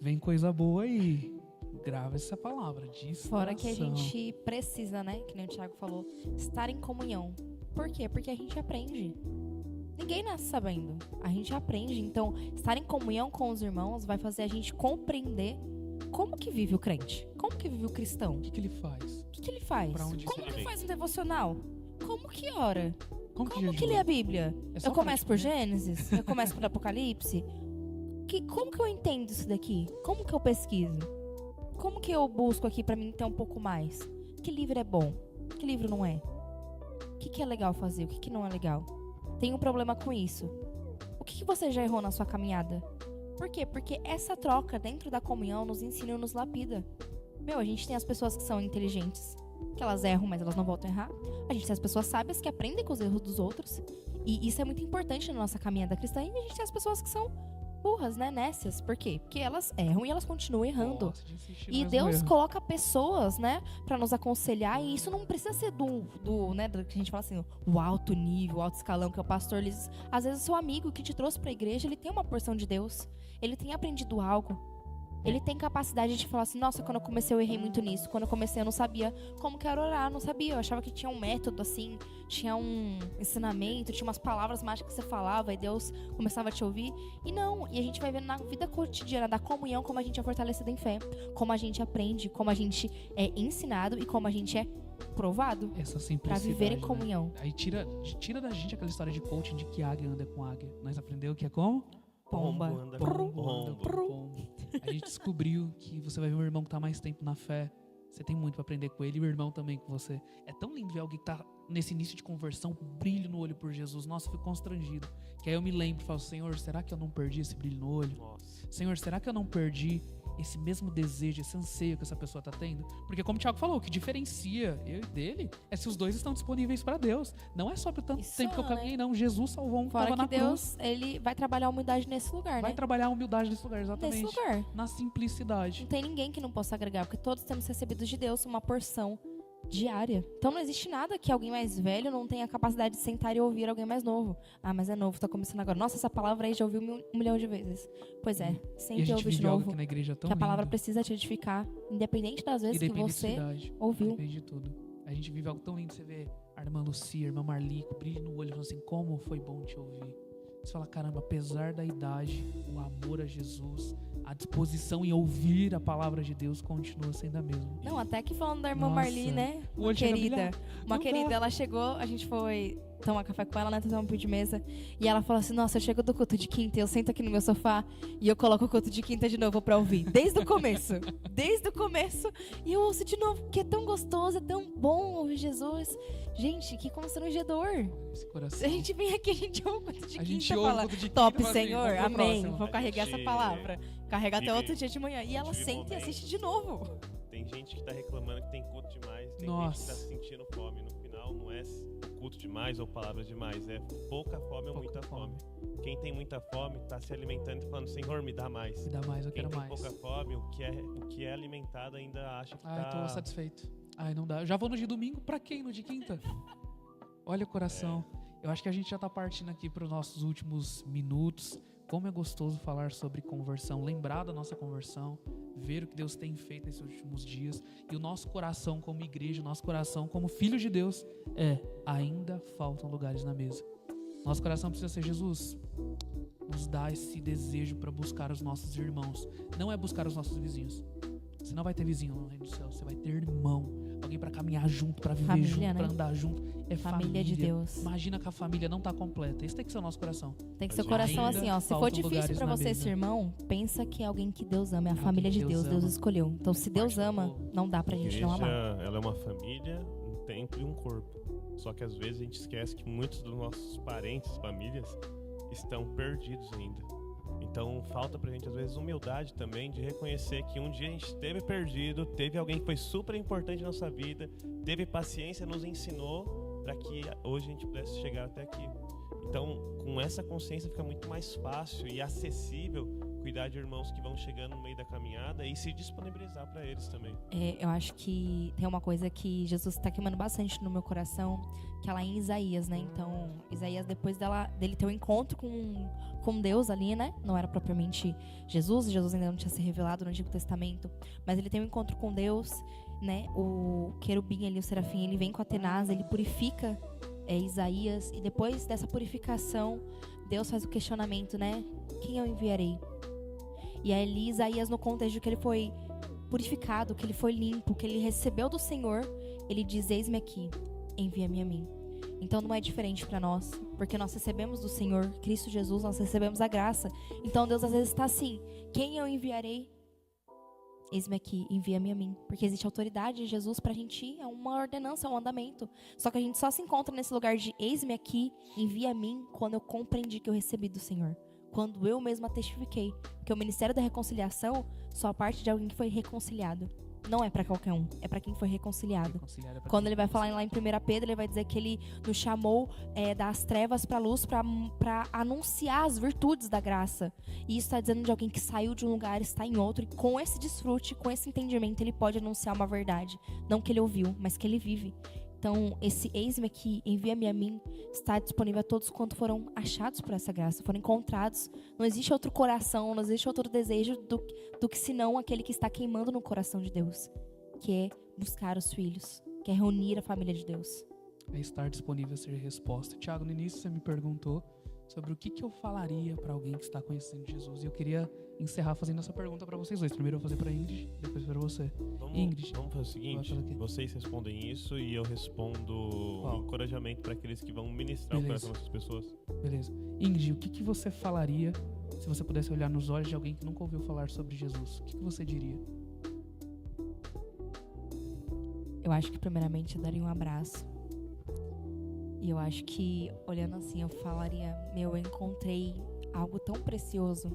Vem coisa boa aí. Grava essa palavra, distração. Fora que a gente precisa, né, que nem o Thiago falou, estar em comunhão. Por quê? Porque a gente aprende. Ninguém nasce sabendo. A gente aprende. Então, estar em comunhão com os irmãos vai fazer a gente compreender como que vive o crente. Como que vive o cristão. O que ele faz? O que ele faz? Pra onde Como ele que vem? faz um devocional? Como que ora? Como Como que jejua? lê a Bíblia? É só Eu começo por prática, né? Gênesis? Eu começo por Apocalipse? Como que eu entendo isso daqui? Como que eu pesquiso? Como que eu busco aqui pra mim ter um pouco mais? Que livro é bom? Que livro não é? O que é legal fazer? O que não é legal? Tem um problema com isso. O que você já errou na sua caminhada? Por quê? Porque essa troca dentro da comunhão nos ensina e nos lapida. A gente tem as pessoas que são inteligentes, que elas erram, mas elas não voltam a errar. A gente tem as pessoas sábias que aprendem com os erros dos outros. E isso é muito importante na nossa caminhada cristã. E a gente tem as pessoas que são burras, né? Nécias. Por quê? Porque elas erram e elas continuam errando. Gosta de insistir E mais no Deus erro. coloca pessoas, né, pra nos aconselhar. E isso não precisa ser né, do que a gente fala assim, o alto nível, o alto escalão, que é o pastor. Às vezes o seu amigo que te trouxe pra igreja, ele tem uma porção de Deus. Ele tem aprendido algo. Ele tem capacidade de falar assim, nossa, quando eu comecei eu errei muito nisso. Quando eu comecei eu não sabia como que era orar, não sabia. Eu achava que tinha um método assim, tinha um ensinamento, tinha umas palavras mágicas que você falava e Deus começava a te ouvir. E não, e a gente vai vendo na vida cotidiana da comunhão como a gente é fortalecido em fé. Como a gente aprende, como a gente é ensinado e como a gente é provado Essa pra simplicidade, viver em né? comunhão. Aí tira da gente aquela história de coaching de que águia anda com águia. Nós aprendemos que é como? Pomba. Pombo anda com Pombo anda com pombo. pombo. A gente descobriu que você vai ver um irmão que tá mais tempo na fé. Você tem muito pra aprender com ele e o irmão também com você. É tão lindo ver alguém que tá nesse início de conversão, brilho no olho por Jesus. Nossa, eu fico constrangido. Que aí eu me lembro e falo, Senhor, será que eu não perdi esse brilho no olho? Nossa. Senhor, será que eu não perdi esse mesmo desejo, esse anseio que essa pessoa tá tendo? Porque como o Thiago falou, o que diferencia eu e dele é se os dois estão disponíveis pra Deus. Não é só por tanto Isso, tempo que eu né? caminhei, não. Jesus salvou um que Fora tava que na Deus, cruz. ele vai trabalhar a humildade nesse lugar, Vai né? trabalhar a humildade nesse lugar, exatamente. Nesse lugar. Na simplicidade. Não tem ninguém que não possa agregar, porque todos temos recebido de Deus uma porção diária. Então não existe nada que alguém mais velho não tenha a capacidade de sentar e ouvir alguém mais novo. Ah, mas é novo, tá começando agora. Nossa, essa palavra aí já ouviu um milhão de vezes. Pois é, E a sempre gente ouve de vive algo novo. aqui na igreja tão Que a palavra lindo. precisa te edificar, independente das vezes que Independente você da cidade. ouviu. Depende de tudo. A gente vive algo tão lindo. Você vê a irmã Lucia, a irmã Marli, com brilho no olho, falando assim, como foi bom te ouvir. Você fala, caramba, apesar da idade, o amor a Jesus, a disposição em ouvir a palavra de Deus continua sendo a mesma. Não, até que falando da irmã Nossa, Marli, né? o Uma olho chega a querida. brilhar. Uma Não querida, dá. ela chegou, a gente foi tomar café com ela, né? Tomar um pão de mesa. E ela falou assim, nossa, eu chego do culto de quinta, eu sento aqui no meu sofá e eu coloco o culto de quinta de novo pra ouvir. Desde o começo. Desde o começo. E eu ouço de novo, porque é tão gostoso, é tão bom ouvir Jesus. Gente, que constrangedor. Esse coração. A gente vem aqui, a gente ouve o culto de A gente quinta e ouve o fala, culto de quinta top, e fala assim, Senhor, vamos pro amém. próximo. Vou carregar essa gente palavra. Carregar até vive- outro dia de manhã. E ela vive senta e momentos. assiste de novo. Tem gente que tá reclamando que tem culto demais, tem Nossa. gente que tá sentindo fome. No final, não é culto demais ou palavra demais, é pouca fome ou Pouca muita fome. fome. Quem tem muita fome tá se alimentando e falando, Senhor, me dá mais. Me dá mais, eu Quem quero tem mais. pouca fome, o que é alimentado ainda acha que Ah, eu tô tá... satisfeito. Ai, não dá. Eu já vou no de domingo, pra quem? No de quinta? Olha o coração. Eu acho que a gente já tá partindo aqui para os nossos últimos minutos. Como é gostoso falar sobre conversão, lembrar da nossa conversão, ver o que Deus tem feito nesses últimos dias. E o nosso coração como igreja, o nosso coração como filho de Deus ainda faltam lugares na mesa. Nosso coração precisa ser Jesus. Nos dá esse desejo para buscar os nossos irmãos. Não é buscar os nossos vizinhos. Você não vai ter vizinho no reino do céu. Você vai ter irmão. Alguém para caminhar junto, para viver Família, junto, né? para andar junto. É Família de Deus. Imagina que a família não tá completa. Esse tem que ser o nosso coração. Tem que ser o Mas coração ainda assim, ó. Se for faltam difícil lugares pra na você mesa. esse irmão, pensa que é alguém que Deus ama. É a Alguém família que de Deus Deus. Deus ama. escolheu. Então, se Deus Parte do ama, povo. não dá pra A gente igreja, não amar. ela é uma família, um templo e um corpo. Só que às vezes a gente esquece que muitos dos nossos parentes, famílias, estão perdidos ainda. Então falta pra gente às vezes humildade também de reconhecer que um dia a gente esteve perdido, teve alguém que foi super importante na nossa vida, teve paciência, nos ensinou para que hoje a gente pudesse chegar até aqui. Então, com essa consciência fica muito mais fácil e acessível cuidar de irmãos que vão chegando no meio da caminhada e se disponibilizar para eles também. Eu acho que tem uma coisa que Jesus está queimando bastante no meu coração, que é lá em Isaías, né? Então, Isaías, depois dele ter um encontro com Deus ali, né? Não era propriamente Jesus ainda não tinha se revelado no Antigo Testamento, mas ele tem um encontro com Deus, né? O querubim ali, o serafim, ele vem com a tenaz, ele purifica Isaías, e depois dessa purificação, Deus faz o questionamento, né? Quem eu enviarei? E aí Isaías, no contexto de que ele foi purificado, que ele foi limpo, que ele recebeu do Senhor, ele diz, eis-me aqui, envia-me a mim. Então não é diferente para nós, porque nós recebemos do Senhor Cristo Jesus, nós recebemos a graça. Então Deus às vezes está assim, quem eu enviarei? Eis-me aqui, envia-me a mim. Porque existe autoridade de Jesus pra gente ir, é uma ordenança, é um mandamento. Só que a gente só se encontra nesse lugar de eis-me aqui, envia a mim, quando eu compreendi que eu recebi do Senhor. Quando eu mesma testifiquei. Porque o ministério da reconciliação só parte de alguém que foi reconciliado. Não é pra qualquer um, é pra quem foi reconciliado. Reconciliar é pra Quando quem ele vai foi falar lá em 1 Pedro, ele vai dizer que ele nos chamou das trevas para a luz para anunciar as virtudes da graça. E isso está dizendo de alguém que saiu de um lugar e está em outro. E com esse desfrute, com esse entendimento, ele pode anunciar uma verdade. Não que ele ouviu, mas que ele vive. Então, esse eis-me aqui, envia-me a mim, está disponível a todos quanto foram achados por essa graça, foram encontrados. Não existe outro coração, não existe outro desejo do que senão aquele que está queimando no coração de Deus, que é buscar os filhos, que é reunir a família de Deus. É estar disponível a ser resposta. Tiago, no início você me perguntou sobre o que eu falaria para alguém que está conhecendo Jesus. E eu queria encerrar fazendo essa pergunta para vocês dois. Primeiro eu vou fazer para Ingrid, depois para você. Ingrid, Vamos fazer o seguinte, falar aqui. vocês respondem isso e eu respondo Qual? um encorajamento para aqueles que vão ministrar o Beleza. coração dessas pessoas. Beleza. Ingrid, o que você falaria se você pudesse olhar nos olhos de alguém que nunca ouviu falar sobre Jesus? O que você diria? Eu acho que primeiramente eu daria um abraço. E eu acho que, olhando assim, eu falaria, eu encontrei algo tão precioso.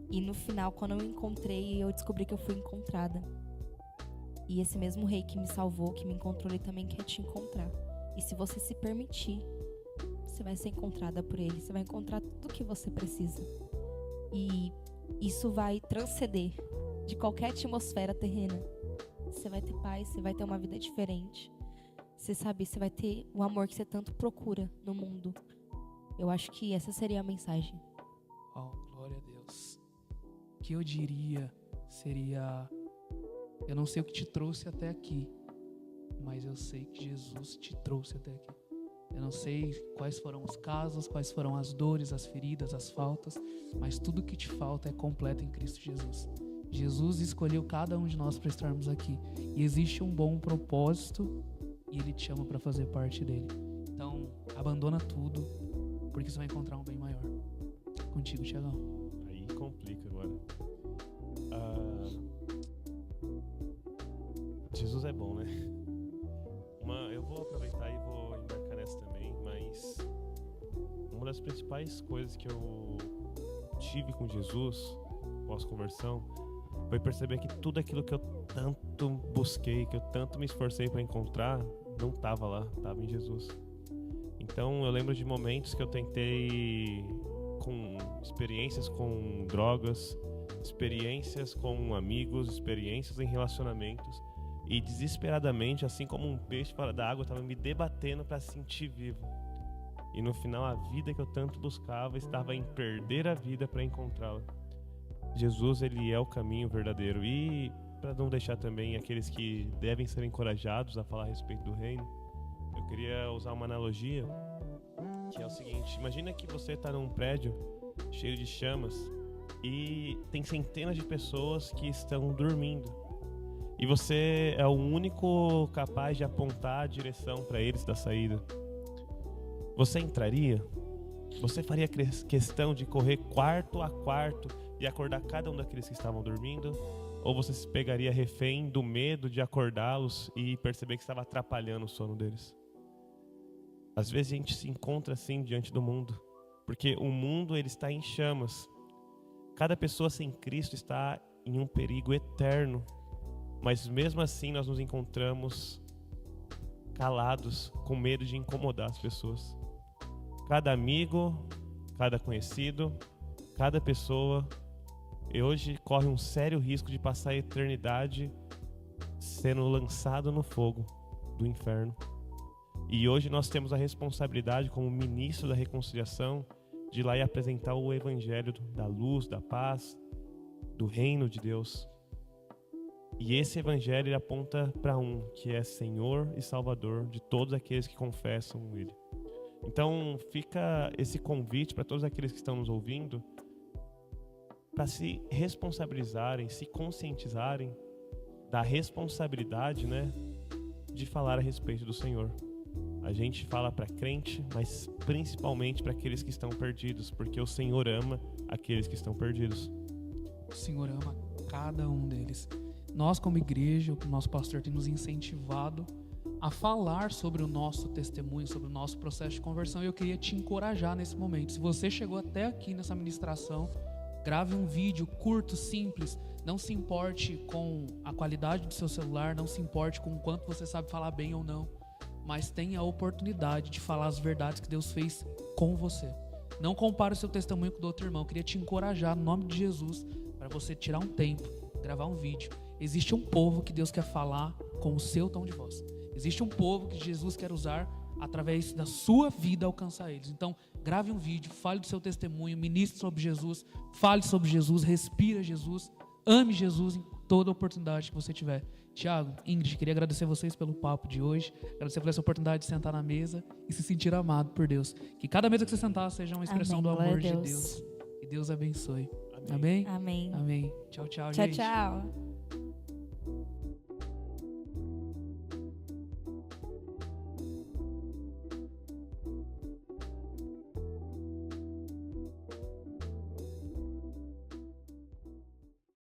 E no final, quando eu encontrei, eu descobri que eu fui encontrada. E esse mesmo rei que me salvou, que me encontrou, ele também quer te encontrar. E se você se permitir, você vai ser encontrada por ele. Você vai encontrar tudo o que você precisa. E isso vai transcender de qualquer atmosfera terrena. Você vai ter paz, você vai ter uma vida diferente. Você sabe, você vai ter o amor que você tanto procura no mundo. Eu acho que essa seria a mensagem. Oh, glória a Deus. O que eu diria seria: eu não sei o que te trouxe até aqui, mas eu sei que Jesus te trouxe até aqui. Eu não sei quais foram os casos, quais foram as dores, as feridas, as faltas, mas tudo que te falta é completo em Cristo Jesus. Jesus escolheu cada um de nós para estarmos aqui. E existe um bom propósito e Ele te chama para fazer parte dele. Então, abandona tudo, porque você vai encontrar um bem maior. Contigo, Thiagão. Aí complica agora. Jesus é bom, né? Eu vou aproveitar e vou embarcar nessa também, mas uma das principais coisas que eu tive com Jesus, pós-conversão, foi perceber que tudo aquilo que eu tanto busquei, que eu tanto me esforcei para encontrar, não estava lá, estava em Jesus. Então eu lembro de momentos que eu tentei, com experiências com drogas, experiências com amigos, experiências em relacionamentos, e desesperadamente, assim como um peixe fora da água, eu estava me debatendo para sentir vivo. E no final, a vida que eu tanto buscava estava em perder a vida para encontrá-la. Jesus, ele é o caminho verdadeiro. E para não deixar também aqueles que devem ser encorajados a falar a respeito do reino, eu queria usar uma analogia, que é o seguinte: imagina que você está num prédio cheio de chamas e tem centenas de pessoas que estão dormindo. E você é o único capaz de apontar a direção para eles da saída. Você entraria? Você faria questão de correr quarto a quarto e acordar cada um daqueles que estavam dormindo? Ou você se pegaria refém do medo de acordá-los e perceber que estava atrapalhando o sono deles? Às vezes a gente se encontra assim diante do mundo, porque o mundo ele está em chamas. Cada pessoa sem Cristo está em um perigo eterno. Mas mesmo assim nós nos encontramos calados, com medo de incomodar as pessoas. Cada amigo, cada conhecido, cada pessoa, e hoje corre um sério risco de passar a eternidade sendo lançado no fogo do inferno. E hoje nós temos a responsabilidade, como ministro da reconciliação, de ir lá e apresentar o evangelho da luz, da paz, do reino de Deus. E esse evangelho ele aponta para um, que é Senhor e Salvador de todos aqueles que confessam Ele. Então fica esse convite para todos aqueles que estão nos ouvindo, para se responsabilizarem, se conscientizarem da responsabilidade, né, de falar a respeito do Senhor. A gente fala para crente, mas principalmente para aqueles que estão perdidos, porque o Senhor ama aqueles que estão perdidos. O Senhor ama cada um deles. Nós, como igreja, o nosso pastor tem nos incentivado a falar sobre o nosso testemunho, sobre o nosso processo de conversão. E eu queria te encorajar nesse momento. Se você chegou até aqui nessa ministração, grave um vídeo curto, simples. Não se importe com a qualidade do seu celular, não se importe com o quanto você sabe falar bem ou não, mas tenha a oportunidade de falar as verdades que Deus fez com você. Não compare o seu testemunho com o do outro irmão. Eu queria te encorajar, no nome de Jesus, para você tirar um tempo, gravar um vídeo. Existe um povo que Deus quer falar com o seu tom de voz. Existe um povo que Jesus quer usar através da sua vida alcançar eles. Então, grave um vídeo, fale do seu testemunho, ministre sobre Jesus, fale sobre Jesus, respira Jesus, ame Jesus em toda oportunidade que você tiver. Tiago, Ingrid, queria agradecer vocês pelo papo de hoje, agradecer por essa oportunidade de sentar na mesa e se sentir amado por Deus. Que cada mesa que você sentar seja uma expressão do amor de Deus. Que Deus abençoe. Amém? Amém. Amém. Tchau, tchau, Tchau, gente. tchau.